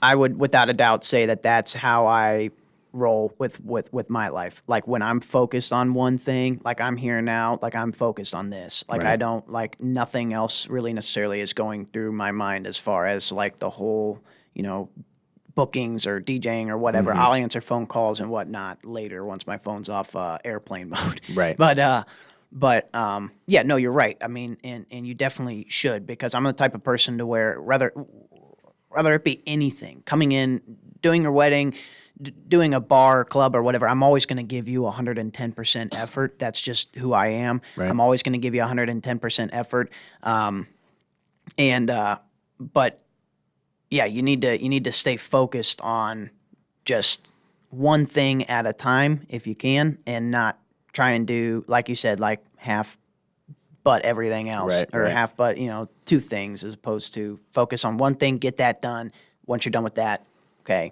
I would without a doubt say that's how I roll with my life. Like when I'm focused on one thing, like I'm here now, like I'm focused on this. Like I don't like nothing else really necessarily is going through my mind as far as like the whole, bookings or DJing or whatever. I'll answer phone calls and whatnot later once my phone's off airplane mode. Right. But yeah, no, you're right. I mean, and you definitely should, because I'm the type of person to where rather it be anything, coming in, doing your wedding, doing a bar, club, or whatever, I'm always going to give you 110% effort. That's just who I am. Right. I'm always going to give you 110% effort. But yeah, you need to stay focused on just one thing at a time if you can, and not try and do, like you said, like half but everything else, half but two things, as opposed to focus on one thing, get that done. Once you're done with that, okay,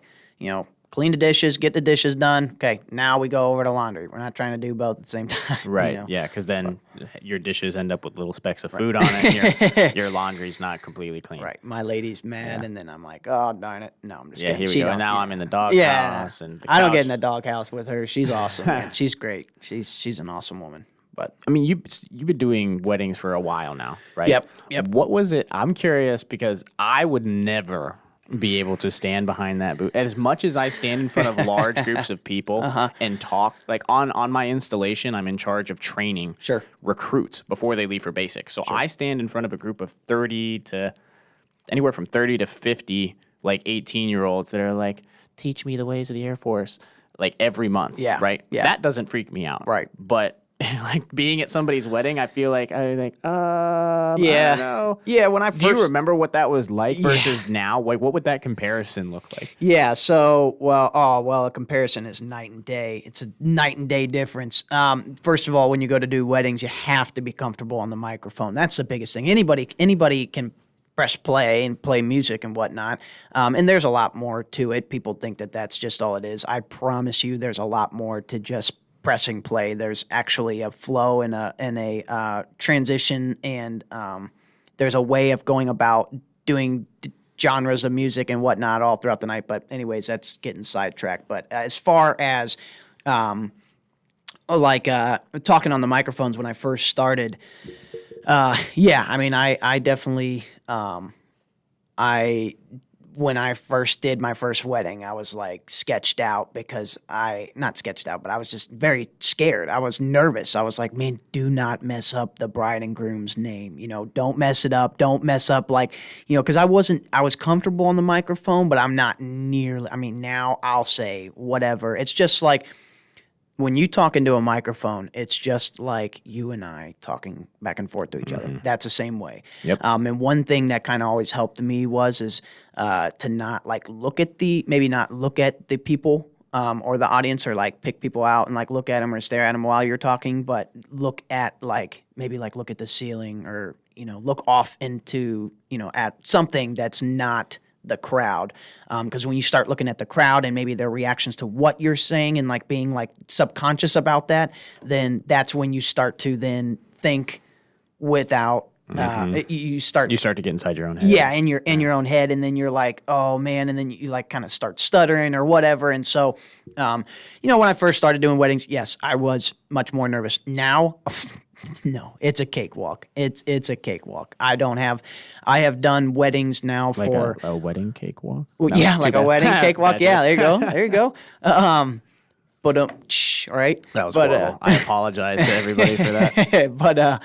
clean the dishes, get the dishes done. Okay, now we go over to laundry. We're not trying to do both at the same time. Right. Yeah, because then your dishes end up with little specks of food on it. And your laundry's not completely clean. Right. My lady's mad, and then I'm like, oh, darn it. No, I'm just kidding. Here we go. And now I'm in the dog house. And the I don't get in the dog house with her. She's awesome. Man. She's great. She's an awesome woman. But I mean, you've been doing weddings for a while now, right? Yep. What was it? I'm curious because I would never be able to stand behind that booth. As much as I stand in front of large groups of people and talk, like on my installation, I'm in charge of training recruits before they leave for basic. So I stand in front of a group of anywhere from 30 to 50, like 18-year-olds that are like, teach me the ways of the Air Force, like every month. Yeah. Right? Yeah. That doesn't freak me out. Right. But like being at somebody's wedding, I feel like I don't know. Yeah, when I first... Do you remember what that was like versus now? Like, what would that comparison look like? Yeah, so, a comparison is night and day. It's a night and day difference. First of all, when you go to do weddings, you have to be comfortable on the microphone. That's the biggest thing. Anybody can press play and play music and whatnot. And there's a lot more to it. People think that that's just all it is. I promise you there's a lot more to just pressing play. There's actually a flow and a transition, and there's a way of going about doing genres of music and whatnot all throughout the night. But anyways, that's getting sidetracked. But as far as talking on the microphones when I first started, I mean, I definitely when I first did my first wedding, I was like sketched out because not sketched out, but I was just very scared. I was nervous. I was like, man, do not mess up the bride and groom's name. Don't mess it up. Don't mess up because I was comfortable on the microphone, but I'm not nearly, I mean, now I'll say whatever. It's just like, when you talk into a microphone, it's just like you and I talking back and forth to each other. That's the same way. Yep. And one thing that kind of always helped me is to not like maybe not look at the people or the audience, or like pick people out and like look at them or stare at them while you're talking, but look at look at the ceiling, or look off into at something that's not the crowd, because when you start looking at the crowd and maybe their reactions to what you're saying and like being like subconscious about that, then that's when you start to then think without you start to get inside your own head. yeah, in your own head, and then you're like, oh man, and then you like kind of start stuttering or whatever. And so, when I first started doing weddings, yes, I was much more nervous. Now, no, it's a cakewalk. It's a cakewalk. I have done weddings now Like for a wedding cakewalk. well, No, yeah, too like a bad. wedding cakewalk. Yeah, there you go, there you go. But all right. That was but, horrible. I apologize to everybody for that.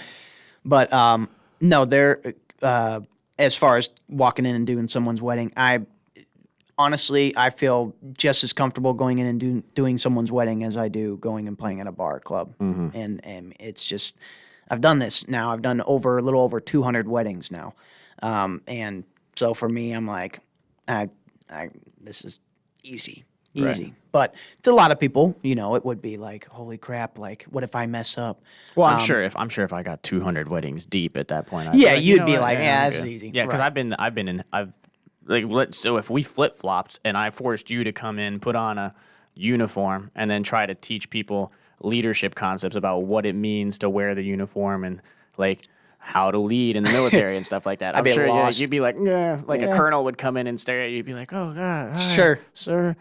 but no, there. As far as walking in and doing someone's wedding, honestly, I feel just as comfortable going in and doing someone's wedding as I do going and playing at a bar or club. And it's just, I've done this now. I've done a little over 200 weddings now, and so for me, I'm like, this is easy. Right. But to a lot of people, it would be like, holy crap, like what if I mess up? Well, I'm sure if I got 200 weddings deep at that point, I'd Yeah, like, you'd know be what? like, I'm yeah, that's good. easy. Yeah, because Right. so if we flip flopped and I forced you to come in, put on a uniform, and then try to teach people leadership concepts about what it means to wear the uniform and like how to lead in the military and stuff like that, I'm be sure lost. you'd be like, yeah, like a colonel would come in and stare at you, you'd be like, oh god, hi, Sure. sir,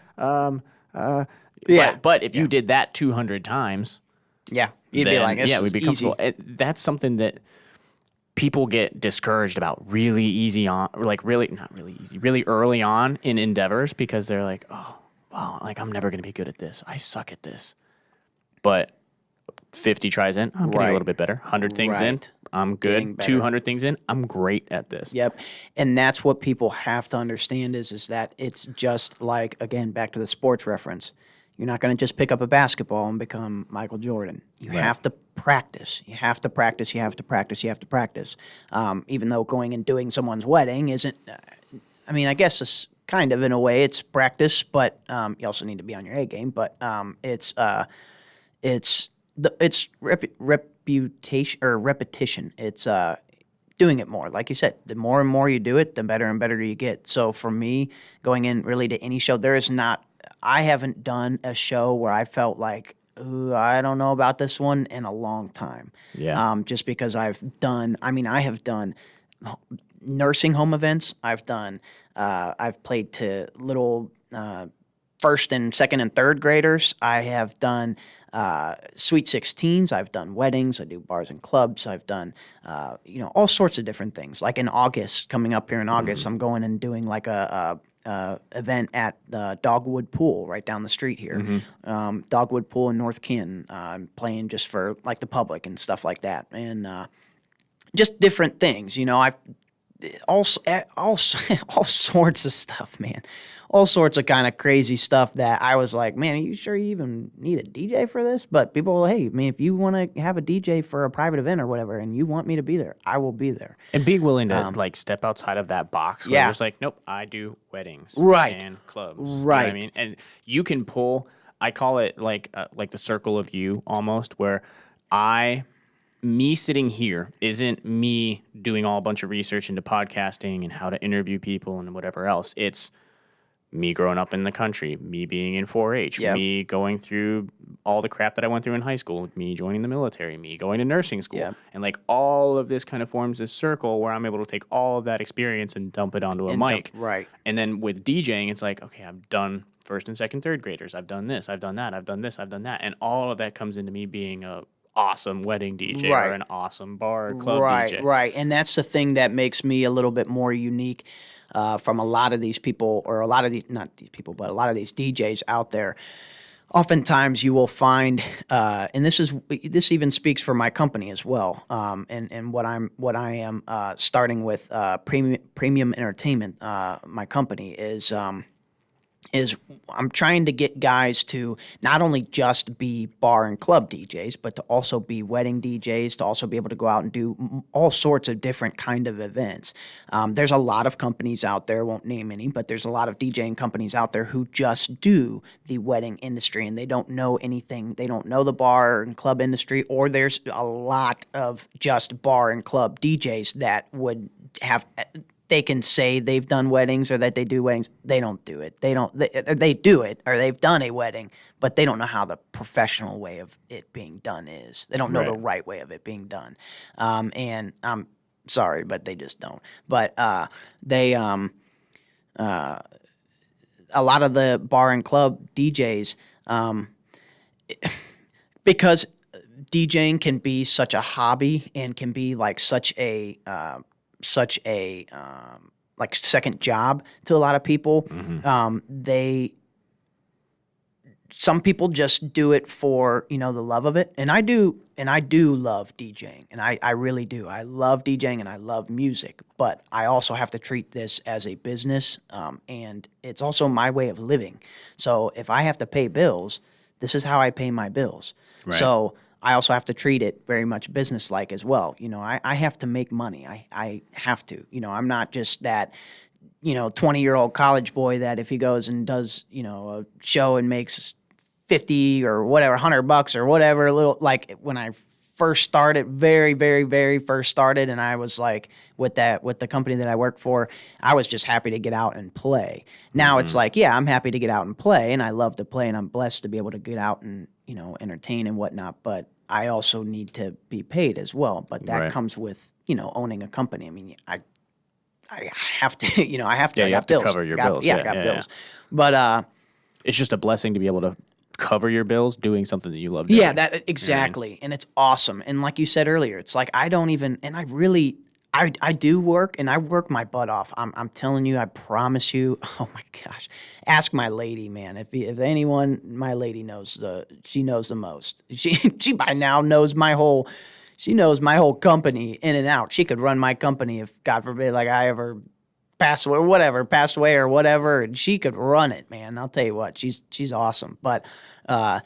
Yeah. but if you did that 200 times. Yeah, you'd be Then, like, this yeah, is we'd be easy. comfortable. That's something that people get discouraged about really easy on, or like really, not really easy, really early on in endeavors, because they're like, oh, wow, like I'm never going to be good at this. I suck at this. But 50 tries in, I'm getting Right. a little bit better. 100 things in, Right. I'm Getting good. better. 200 things in, I'm great at this. Yep. And that's what people have to understand is that it's just like, again, back to the sports reference. You're not going to just pick up a basketball and become Michael Jordan. You have to practice. You have to practice. You have to practice. You have to practice. Even though going and doing someone's wedding isn't, I guess it's kind of in a way it's practice, but you also need to be on your A game. But it's reputation or repetition. It's doing it more. Like you said, the more and more you do it, the better and better you get. So for me, going in really to any show, I haven't done a show where I felt like, ooh, I don't know about this one in a long time. Yeah. Just because I have done nursing home events. I've played to little first and second and third graders. I have done Sweet 16s. I've done weddings. I do bars and clubs. I've done, all sorts of different things. Like in August, coming up here in August, I'm going and doing like a event at the Dogwood Pool right down the street here. Dogwood Pool in North Ken. I'm playing just for like the public and stuff like that. And just different things, I've all sorts of stuff, man. All sorts of kind of crazy stuff that I was like, man, are you sure you even need a DJ for this? But people were, hey, if you want to have a DJ for a private event or whatever, and you want me to be there, I will be there. And be willing to like step outside of that box. Where Yeah. you're just like, nope, I do weddings, Right. and clubs, You know what Right. I mean, and you can pull. I call it like the circle of you almost, where me sitting here isn't me doing all a bunch of research into podcasting and how to interview people and whatever else. It's me growing up in the country, me being in 4-H, Yep. me going through all the crap that I went through in high school, me joining the military, me going to nursing school. Yep. And like all of this kind of forms this circle where I'm able to take all of that experience and dump it onto a mic. Right. And then with DJing, it's like, okay, I've done first and second, third graders. I've done this, I've done that, I've done this, I've done that. And all of that comes into me being a awesome wedding DJ Right. or an awesome bar or club Right, DJ. right. And that's the thing that makes me a little bit more unique from a lot of these people, or a lot of these, not these people, but a lot of these DJs out there. Oftentimes you will find, and this even speaks for my company as well, and what I am starting with premium entertainment. My company is is I'm trying to get guys to not only just be bar and club DJs, but to also be wedding DJs, to also be able to go out and do all sorts of different kind of events. There's a lot of companies out there, won't name any, but there's a lot of DJing companies out there who just do the wedding industry and they don't know anything. They don't know the bar and club industry, or there's a lot of just bar and club DJs that would have they can say they've done weddings or that they do weddings. They don't do it. They do it or they've done a wedding, but they don't know how the professional way of it being done is. They don't know the right way of it being done. And I'm sorry, but they just don't. But they a lot of the bar and club DJs because DJing can be such a hobby and can be like such a like second job to a lot of people. Some people just do it for, the love of it. And I do love DJing, and I really do. I love DJing and I love music, but I also have to treat this as a business, and it's also my way of living. So if I have to pay bills, this is how I pay my bills. Right. So I also have to treat it very much business-like as well. I have to make money. I have to. I'm not just that, 20-year-old college boy that if he goes and does, a show and makes 50 or whatever, $100 or whatever, little, like when I first started, very, very, very first started, and I was like with the company that I worked for, I was just happy to get out and play. Now it's like, yeah, I'm happy to get out and play, and I love to play, and I'm blessed to be able to get out and, entertain and whatnot, but I also need to be paid as well. But that comes with, owning a company. I mean, I have to, I have to. Yeah, I you got have to bills. cover your bills. Yeah, I got bills. But it's just a blessing to be able to cover your bills doing something that you love doing. yeah, that exactly, and it's awesome. And like you said earlier, it's like I don't even, and I really, I do work, and I work my butt off. I'm telling you, I promise you. Oh my gosh, ask my lady, man. If anyone, my lady she knows the most. She by now knows my whole. She knows my whole company in and out. She could run my company if, God forbid, like I ever passed away or whatever, and she could run it, man. I'll tell you what, she's awesome. But as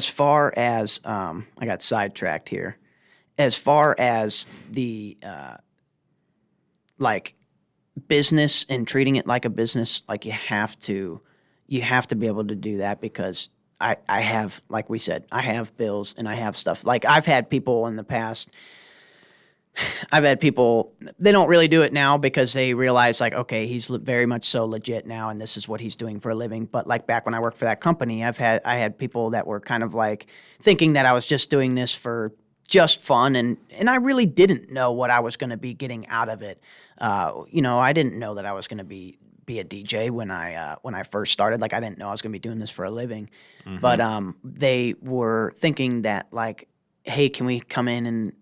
far as I got sidetracked here. As far as the like business and treating it like a business, like you have to be able to do that because I have, like we said, I have bills and I have stuff. Like I've had people in the past. They don't really do it now because they realize like, okay, he's very much so legit now and this is what he's doing for a living. But like back when I worked for that company, I had people that were kind of like thinking that I was just doing this for just fun. And I really didn't know what I was going to be getting out of it. I didn't know that I was going to be a DJ when I first started. Like I didn't know I was going to be doing this for a living. But they were thinking that like, hey, can we come in and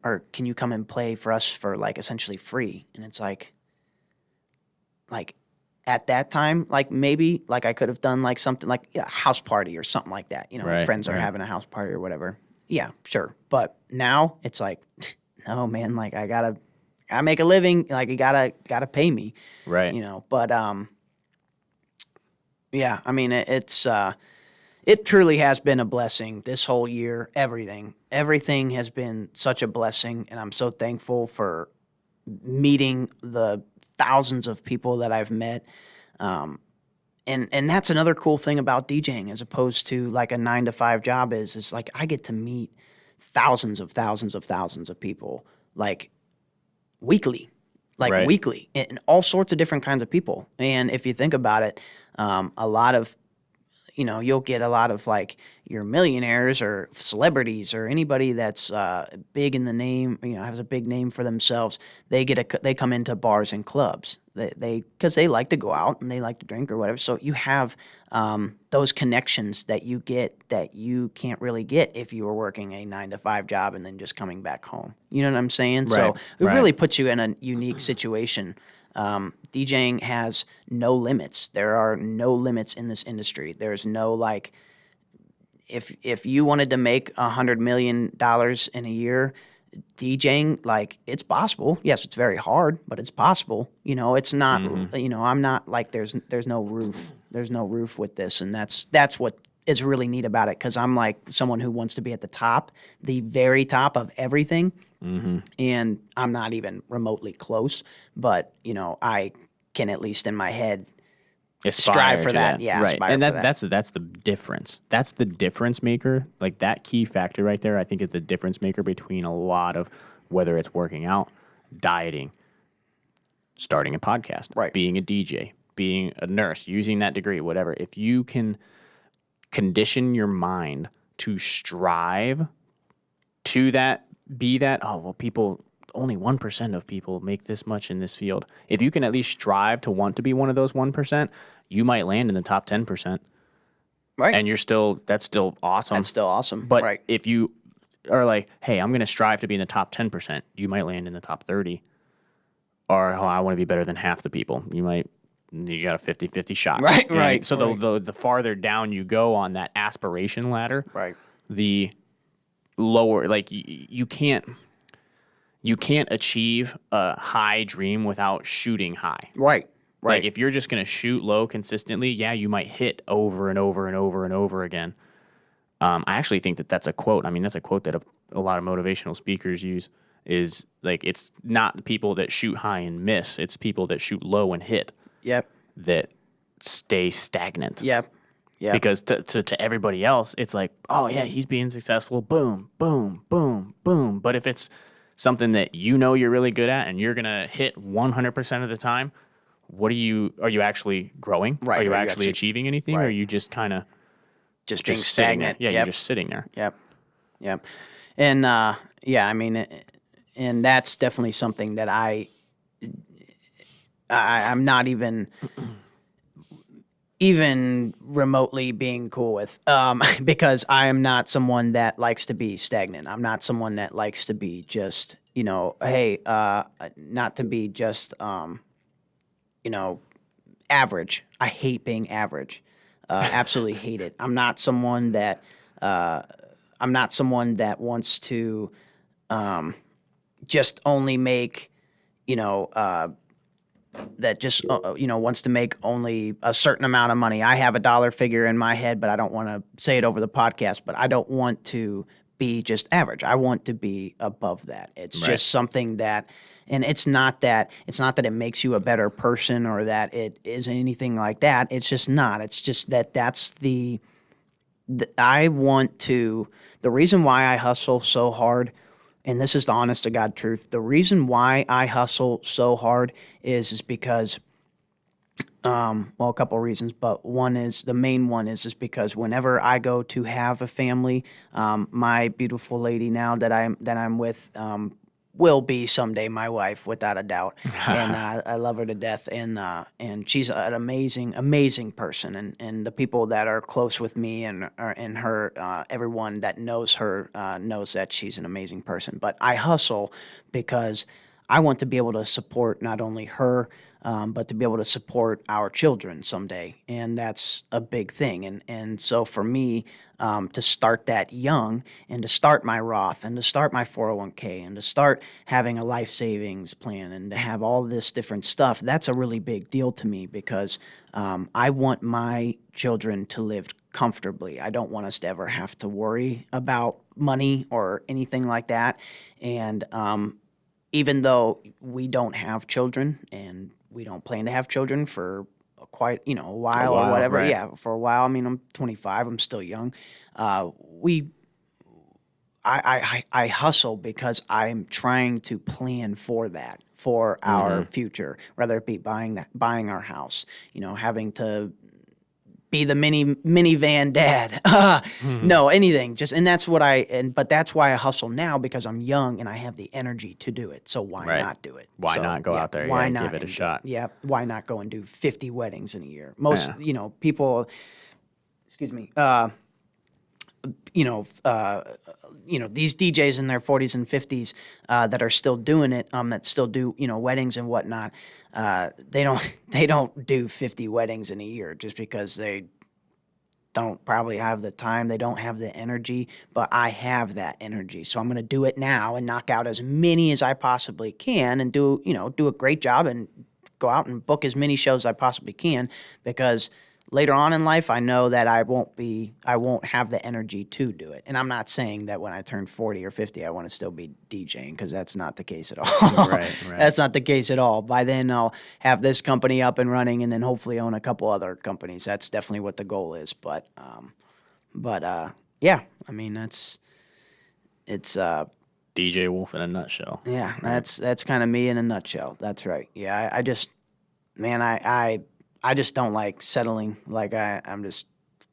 or can you come and play for us for like essentially free? And it's like at that time, like maybe like I could have done like something like a house party or something like that. Right, friends are having a house party or whatever. Yeah, sure. But now it's like, no, man, like I gotta make a living. Like you gotta pay me. Right. But yeah, I mean it truly has been a blessing this whole year. Everything has been such a blessing, and I'm so thankful for meeting the thousands of people that I've met. And that's another cool thing about DJing as opposed to like a 9-to-5 job is like I get to meet thousands of people like weekly, and all sorts of different kinds of people. And if you think about it, a lot of you'll get a lot of like your millionaires or celebrities or anybody that's big in the name, has a big name for themselves. They come into bars and clubs. Because they like to go out and they like to drink or whatever. So you have those connections that you get that you can't really get if you were working a 9-to-5 job and then just coming back home. You know what I'm saying? Right, So it really puts you in a unique situation. DJing has no limits. There are no limits in this industry. There's no like, if you wanted to make $100 million in a year, DJing, like, it's possible. Yes, it's very hard, but it's possible. You know, it's not. You know, I'm not like there's no roof. There's no roof with this, and that's what is really neat about it. Because I'm like someone who wants to be at the top, the very top of everything, and I'm not even remotely close. But you know, I can at least in my head strive for to that. Yeah, right. aspire And for that. that's the difference. That's the difference maker. Like that key factor right there, I think is the difference maker between a lot of whether it's working out, dieting, starting a podcast, Right. being a DJ, being a nurse, using that degree, whatever. If you can condition your mind to strive to that, be that, oh, well, people, only 1% of people make this much in this field. If you can at least strive to want to be one of those 1%, you might land in the top 10%. Right. And that's still awesome. That's still awesome. But right. if you are like, hey, I'm going to strive to be in the top 10%, you might land in the top 30. Or, oh, I want to be better than half the people. You got a 50-50 shot. Right, You know what I mean? right, So right. the farther down you go on that aspiration ladder, Right. the lower, like you can't achieve a high dream without shooting high. Right. Right. Like if you're just going to shoot low consistently, yeah, you might hit over and over and over and over again. I actually think that's a quote. I mean, that's a quote that a lot of motivational speakers use is like, it's not the people that shoot high and miss. It's people that shoot low and hit Yep. that stay stagnant. Yep. Yep. Because to everybody else, it's like, oh, yeah, he's being successful. Boom, boom, boom, boom. But if it's something that you know you're really good at and you're going to hit 100% of the time, are you actually growing? Right. Are you Are you actually actually- achieving anything? Or are right. you just kind of just being just sitting there? stagnant. Yeah, Yep. you're just sitting there. Yep. Yep. And yeah, I mean, and that's definitely something that I'm not even remotely being cool with, because I am not someone that likes to be stagnant. I'm not someone that likes to be just, you know, hey, not to be just, you know, average. I hate being average. Absolutely hate it. I'm not someone that wants to just only make, you know, that just you know, wants to make only a certain amount of money. I have a dollar figure in my head, but I don't want to say it over the podcast. But I don't want to be just average. I want to be above that. It's Right. just something that. And it's not that it makes you a better person or that it is anything like that. It's just not. It's just that that's I want to. The reason why I hustle so hard, and this is the honest to God truth. The reason why I hustle so hard is because, well, a couple of reasons, but the main one is because whenever I go to have a family, my beautiful lady now that I'm with, will be someday my wife without a doubt, and I love her to death, and she's an amazing person, and the people that are close with me and her, everyone that knows her knows that she's an amazing person. But I hustle because I want to be able to support not only her, but to be able to support our children someday, and that's a big thing. And so for me, to start that young, and to start my Roth, and to start my 401k, and to start having a life savings plan, and to have all this different stuff, that's a really big deal to me because I want my children to live comfortably. I don't want us to ever have to worry about money or anything like that. And even though we don't have children and we don't plan to have children for quite, you know, a while or whatever. right. Yeah, for a while. I mean, I'm 25. I'm still young. I hustle because I'm trying to plan for that, for our future, whether it be buying our house, you know, having to be the minivan dad. No, anything. And that's what but that's why I hustle now, because I'm young and I have the energy to do it. So why Right. not do it? Why So, not go out there? Why Yeah, not give it a and shot. Yeah. Why not go and do 50 weddings in a year? Most, Yeah. you know, people, excuse me, you know, these DJs in their 40s and 50s that are still doing it, that still do, you know, weddings and whatnot. They don't do 50 weddings in a year just because they don't probably have the time, they don't have the energy, but I have that energy. So I'm going to do it now and knock out as many as I possibly can and do a great job and go out and book as many shows as I possibly can, because later on in life I know that I won't have the energy to do it. And I'm not saying that when I turn 40 or 50 I want to still be DJing, because that's not the case at all. Right. That's not the case at all. By then I'll have this company up and running and then hopefully own a couple other companies. That's definitely what the goal is. But yeah, I mean it's DJ Wolf in a nutshell. yeah, that's kind of me in a nutshell. That's right. Yeah, I just, man, I just don't like settling. Like I'm just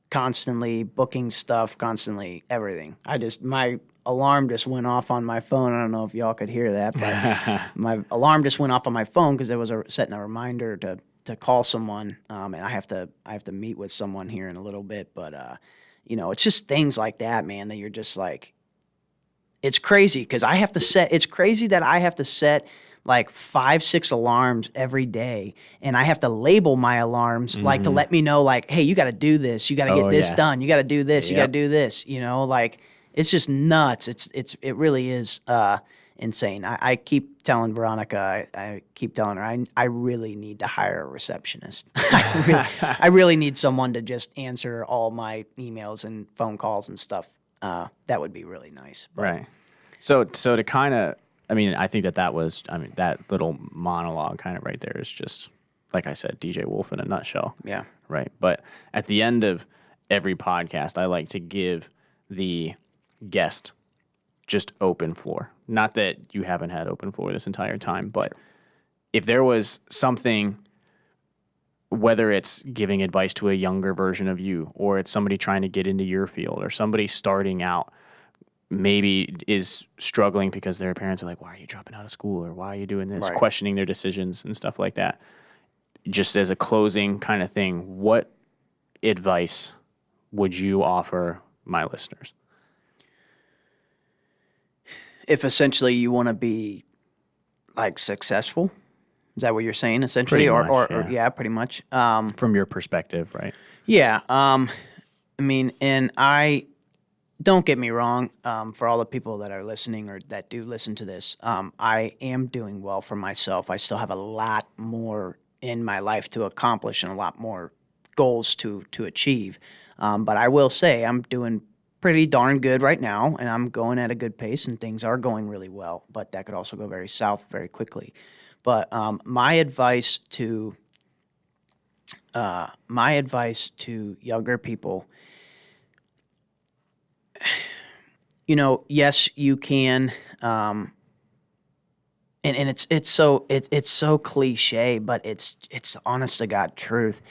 constantly booking stuff, constantly everything. My alarm just went off on my phone. I don't know if y'all could hear that, but my alarm just went off on my phone because there was setting a reminder to call someone, and I have to meet with someone here in a little bit. But it's just things like that, man, that you're just like, it's crazy because it's crazy that I have to set like 5-6 alarms every day, and I have to label my alarms like to let me know, like, hey, you got to do this, you got to get this done, you got to do this, you got to do this, like it's just nuts. It really is insane. I keep telling Veronica, I keep telling her, I really need to hire a receptionist. I really need someone to just answer all my emails and phone calls and stuff. That would be really nice. But. Right. So to kind of, I mean, I think that was, I mean, that little monologue kind of right there is just, like I said, DJ Wolf in a nutshell. Yeah. Right. But at the end of every podcast, I like to give the guest just open floor. Not that you haven't had open floor this entire time, but if there was something, whether it's giving advice to a younger version of you, or it's somebody trying to get into your field, or somebody starting out, maybe is struggling because their parents are like, why are you dropping out of school? Or why are you doing this? Right. Questioning their decisions and stuff like that. Just as a closing kind of thing, what advice would you offer my listeners? If essentially you want to be like successful, is that what you're saying essentially? Pretty much, Yeah, pretty much. From your perspective, right? Yeah. I mean, and don't get me wrong, for all the people that are listening or that do listen to this, I am doing well for myself. I still have a lot more in my life to accomplish and a lot more goals to achieve. But I will say I'm doing pretty darn good right now, and I'm going at a good pace, and things are going really well. But that could also go very south very quickly. But my advice to younger people, yes, you can, and it's so cliche, but it's the honest to God truth.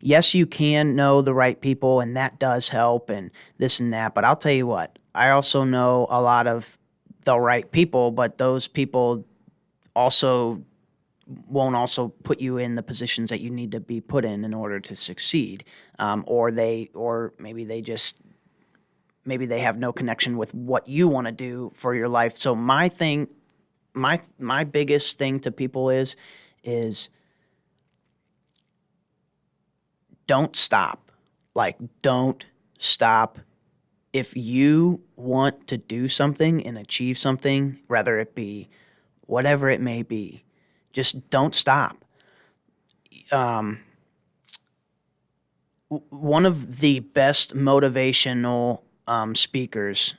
Yes, you can know the right people, and that does help, and this and that. But I'll tell you what, I also know a lot of the right people, but those people also won't also put you in the positions that you need to be put in order to succeed, or maybe they have no connection with what you want to do for your life. So my biggest thing to people is don't stop. Like, don't stop. If you want to do something and achieve something, whether it be whatever it may be, just don't stop. One of the best motivational speakers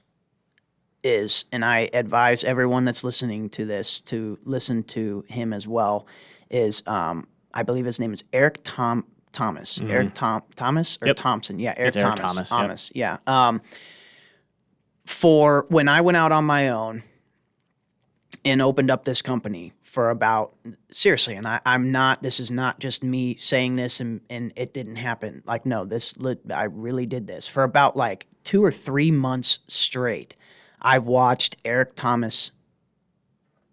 is, and I advise everyone that's listening to this to listen to him as well, is I believe his name is Eric Thomas. Mm-hmm. Eric Thomas or Thompson? Yeah, Eric Thomas. Thomas. Yep. Yeah. For when I went out on my own and opened up this company for about, seriously, and this is not just me saying this and it didn't happen. Like, no, I really did this for about like 2 or 3 months straight. I watched Eric Thomas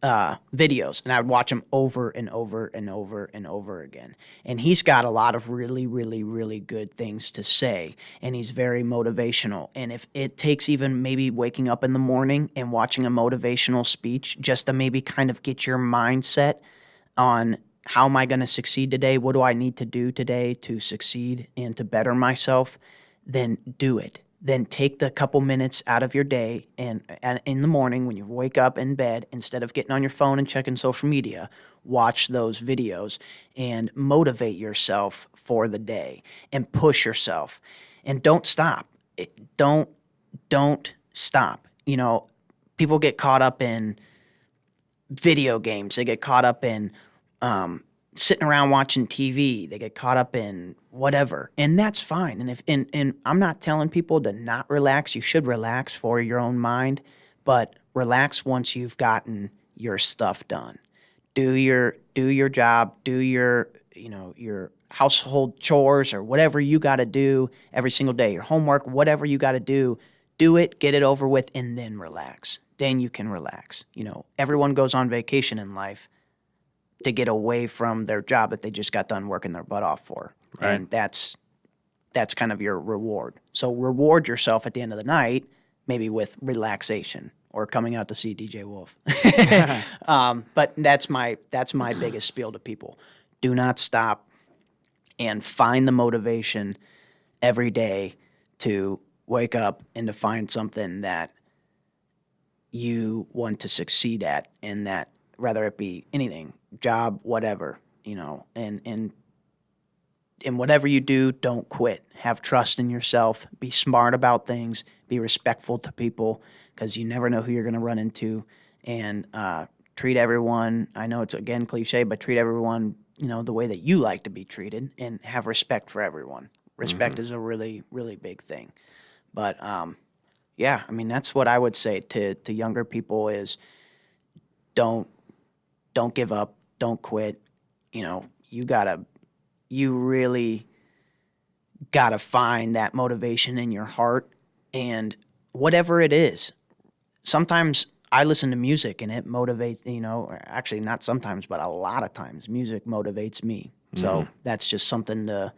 videos, and I would watch them over and over and over and over again. And he's got a lot of really, really, really good things to say, and he's very motivational. And if it takes even maybe waking up in the morning and watching a motivational speech just to maybe kind of get your mindset on how am I going to succeed today? What do I need to do today to succeed and to better myself? then do it. Then take the couple minutes out of your day and in the morning when you wake up in bed, instead of getting on your phone and checking social media, watch those videos and motivate yourself for the day and push yourself. And don't stop. Don't stop. People get caught up in video games. They get caught up in sitting around watching TV. They get caught up in whatever, and that's fine. And I'm not telling people to not relax. You should relax for your own mind, but relax once you've gotten your stuff done. Do your job. Do your household chores or whatever you got to do every single day. Your homework, whatever you got to do. Do it, get it over with, and then relax. Then you can relax. Everyone goes on vacation in life to get away from their job that they just got done working their butt off for. Right. And that's kind of your reward. So reward yourself at the end of the night, maybe with relaxation or coming out to see DJ Wolf. But that's my biggest spiel to people. Do not stop and find the motivation every day to wake up and to find something that you want to succeed at, and that, whether it be anything, job, whatever, and whatever you do, don't quit. Have trust in yourself. Be smart about things. Be respectful to people, because you never know who you're going to run into. And treat everyone, I know it's again cliche, but treat everyone, the way that you like to be treated, and have respect for everyone. Respect is a really, really big thing. But yeah, I mean, that's what I would say to younger people is don't give up, don't quit. You really gotta find that motivation in your heart, and whatever it is. Sometimes I listen to music and it motivates, actually not sometimes, but a lot of times music motivates me. So that's just something to,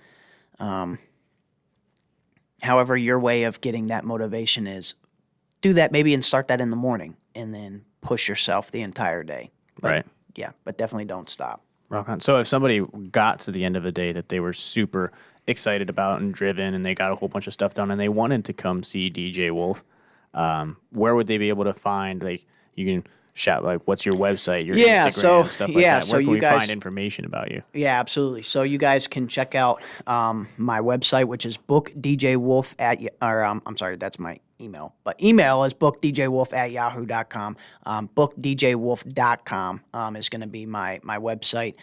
however your way of getting that motivation is, do that maybe and start that in the morning and then push yourself the entire day. But, Right. Yeah, but definitely don't stop. Rock on. So if somebody got to the end of a day that they were super excited about and driven, and they got a whole bunch of stuff done, and they wanted to come see DJ Wolf, where would they be able to find, like, you can shout, like, what's your website, your Instagram, stuff like that? So Where can you we guys find information about you? Yeah, absolutely. So you guys can check out my website, which is bookdjwolf I'm sorry, that's my email. But email is bookdjwolf@yahoo.com. Bookdjwolf.com is going to be my website.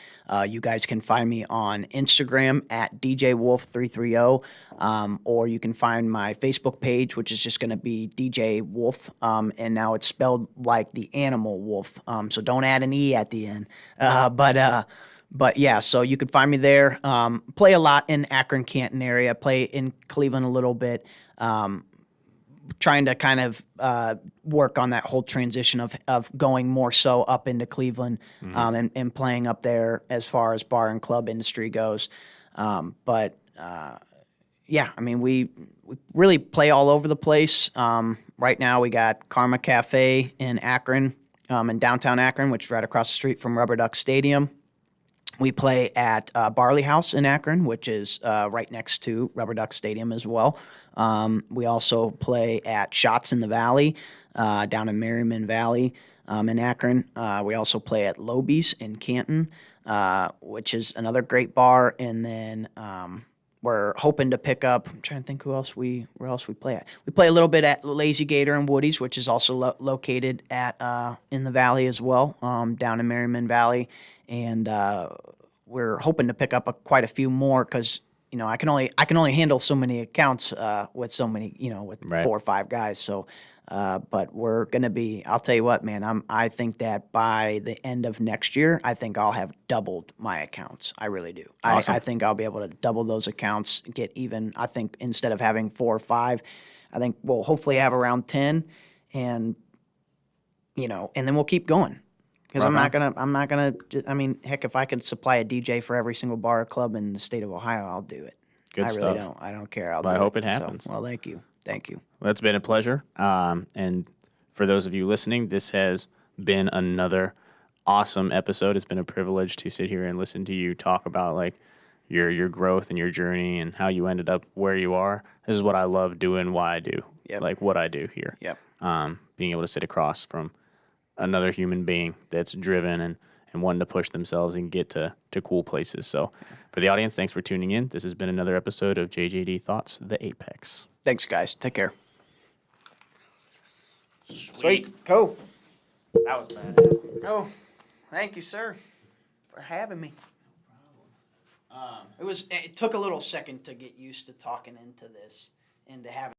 You guys can find me on Instagram at djwolf330, or you can find my Facebook page, which is just going to be DJ Wolf, and now it's spelled like the animal wolf, so don't add an E at the end. But yeah, so you can find me there. Play a lot in Akron, Canton area. Play in Cleveland a little bit. Trying to kind of work on that whole transition of going more so up into Cleveland, and playing up there as far as bar and club industry goes. Yeah, I mean, we really play all over the place. Right now we got Karma Cafe in Akron, in downtown Akron, which is right across the street from Rubber Duck Stadium. We play at Barley House in Akron, which is right next to Rubber Duck Stadium as well. We also play at Shots in the Valley, down in Merriman Valley, in Akron. We also play at Lobies in Canton, which is another great bar. And then we're hoping to pick up, I'm trying to think where else we play at. We play a little bit at Lazy Gator and Woody's, which is also located at in the valley as well, down in Merriman Valley. And we're hoping to pick up quite a few more, because I can only handle so many accounts with so many, with Right. 4 or 5 guys. So, but we're gonna be. I'll tell you what, man. I think that by the end of next year, I think I'll have doubled my accounts. I really do. Awesome. I think I'll be able to double those accounts. Get even. I think instead of having 4 or 5, I think we'll hopefully have around 10, and and then we'll keep going. Because I'm not gonna. I mean, heck, if I could supply a DJ for every single bar or club in the state of Ohio, I'll do it. Good I stuff. really don't. I don't care. Well, I hope it happens. So, well, thank you. Well, it's been a pleasure. And for those of you listening, this has been another awesome episode. It's been a privilege to sit here and listen to you talk about, like, your growth and your journey and how you ended up where you are. This is what I love doing, why I do, Yep. like what I do here. Yep. Being able to sit across from another human being that's driven and wanting to push themselves and get to cool places. So for the audience, thanks for tuning in. This has been another episode of JJD Thoughts, The Apex. Thanks, guys. Take care. Sweet. Cool. That was badass. Oh, thank you, sir, for having me. It took a little second to get used to talking into this and to having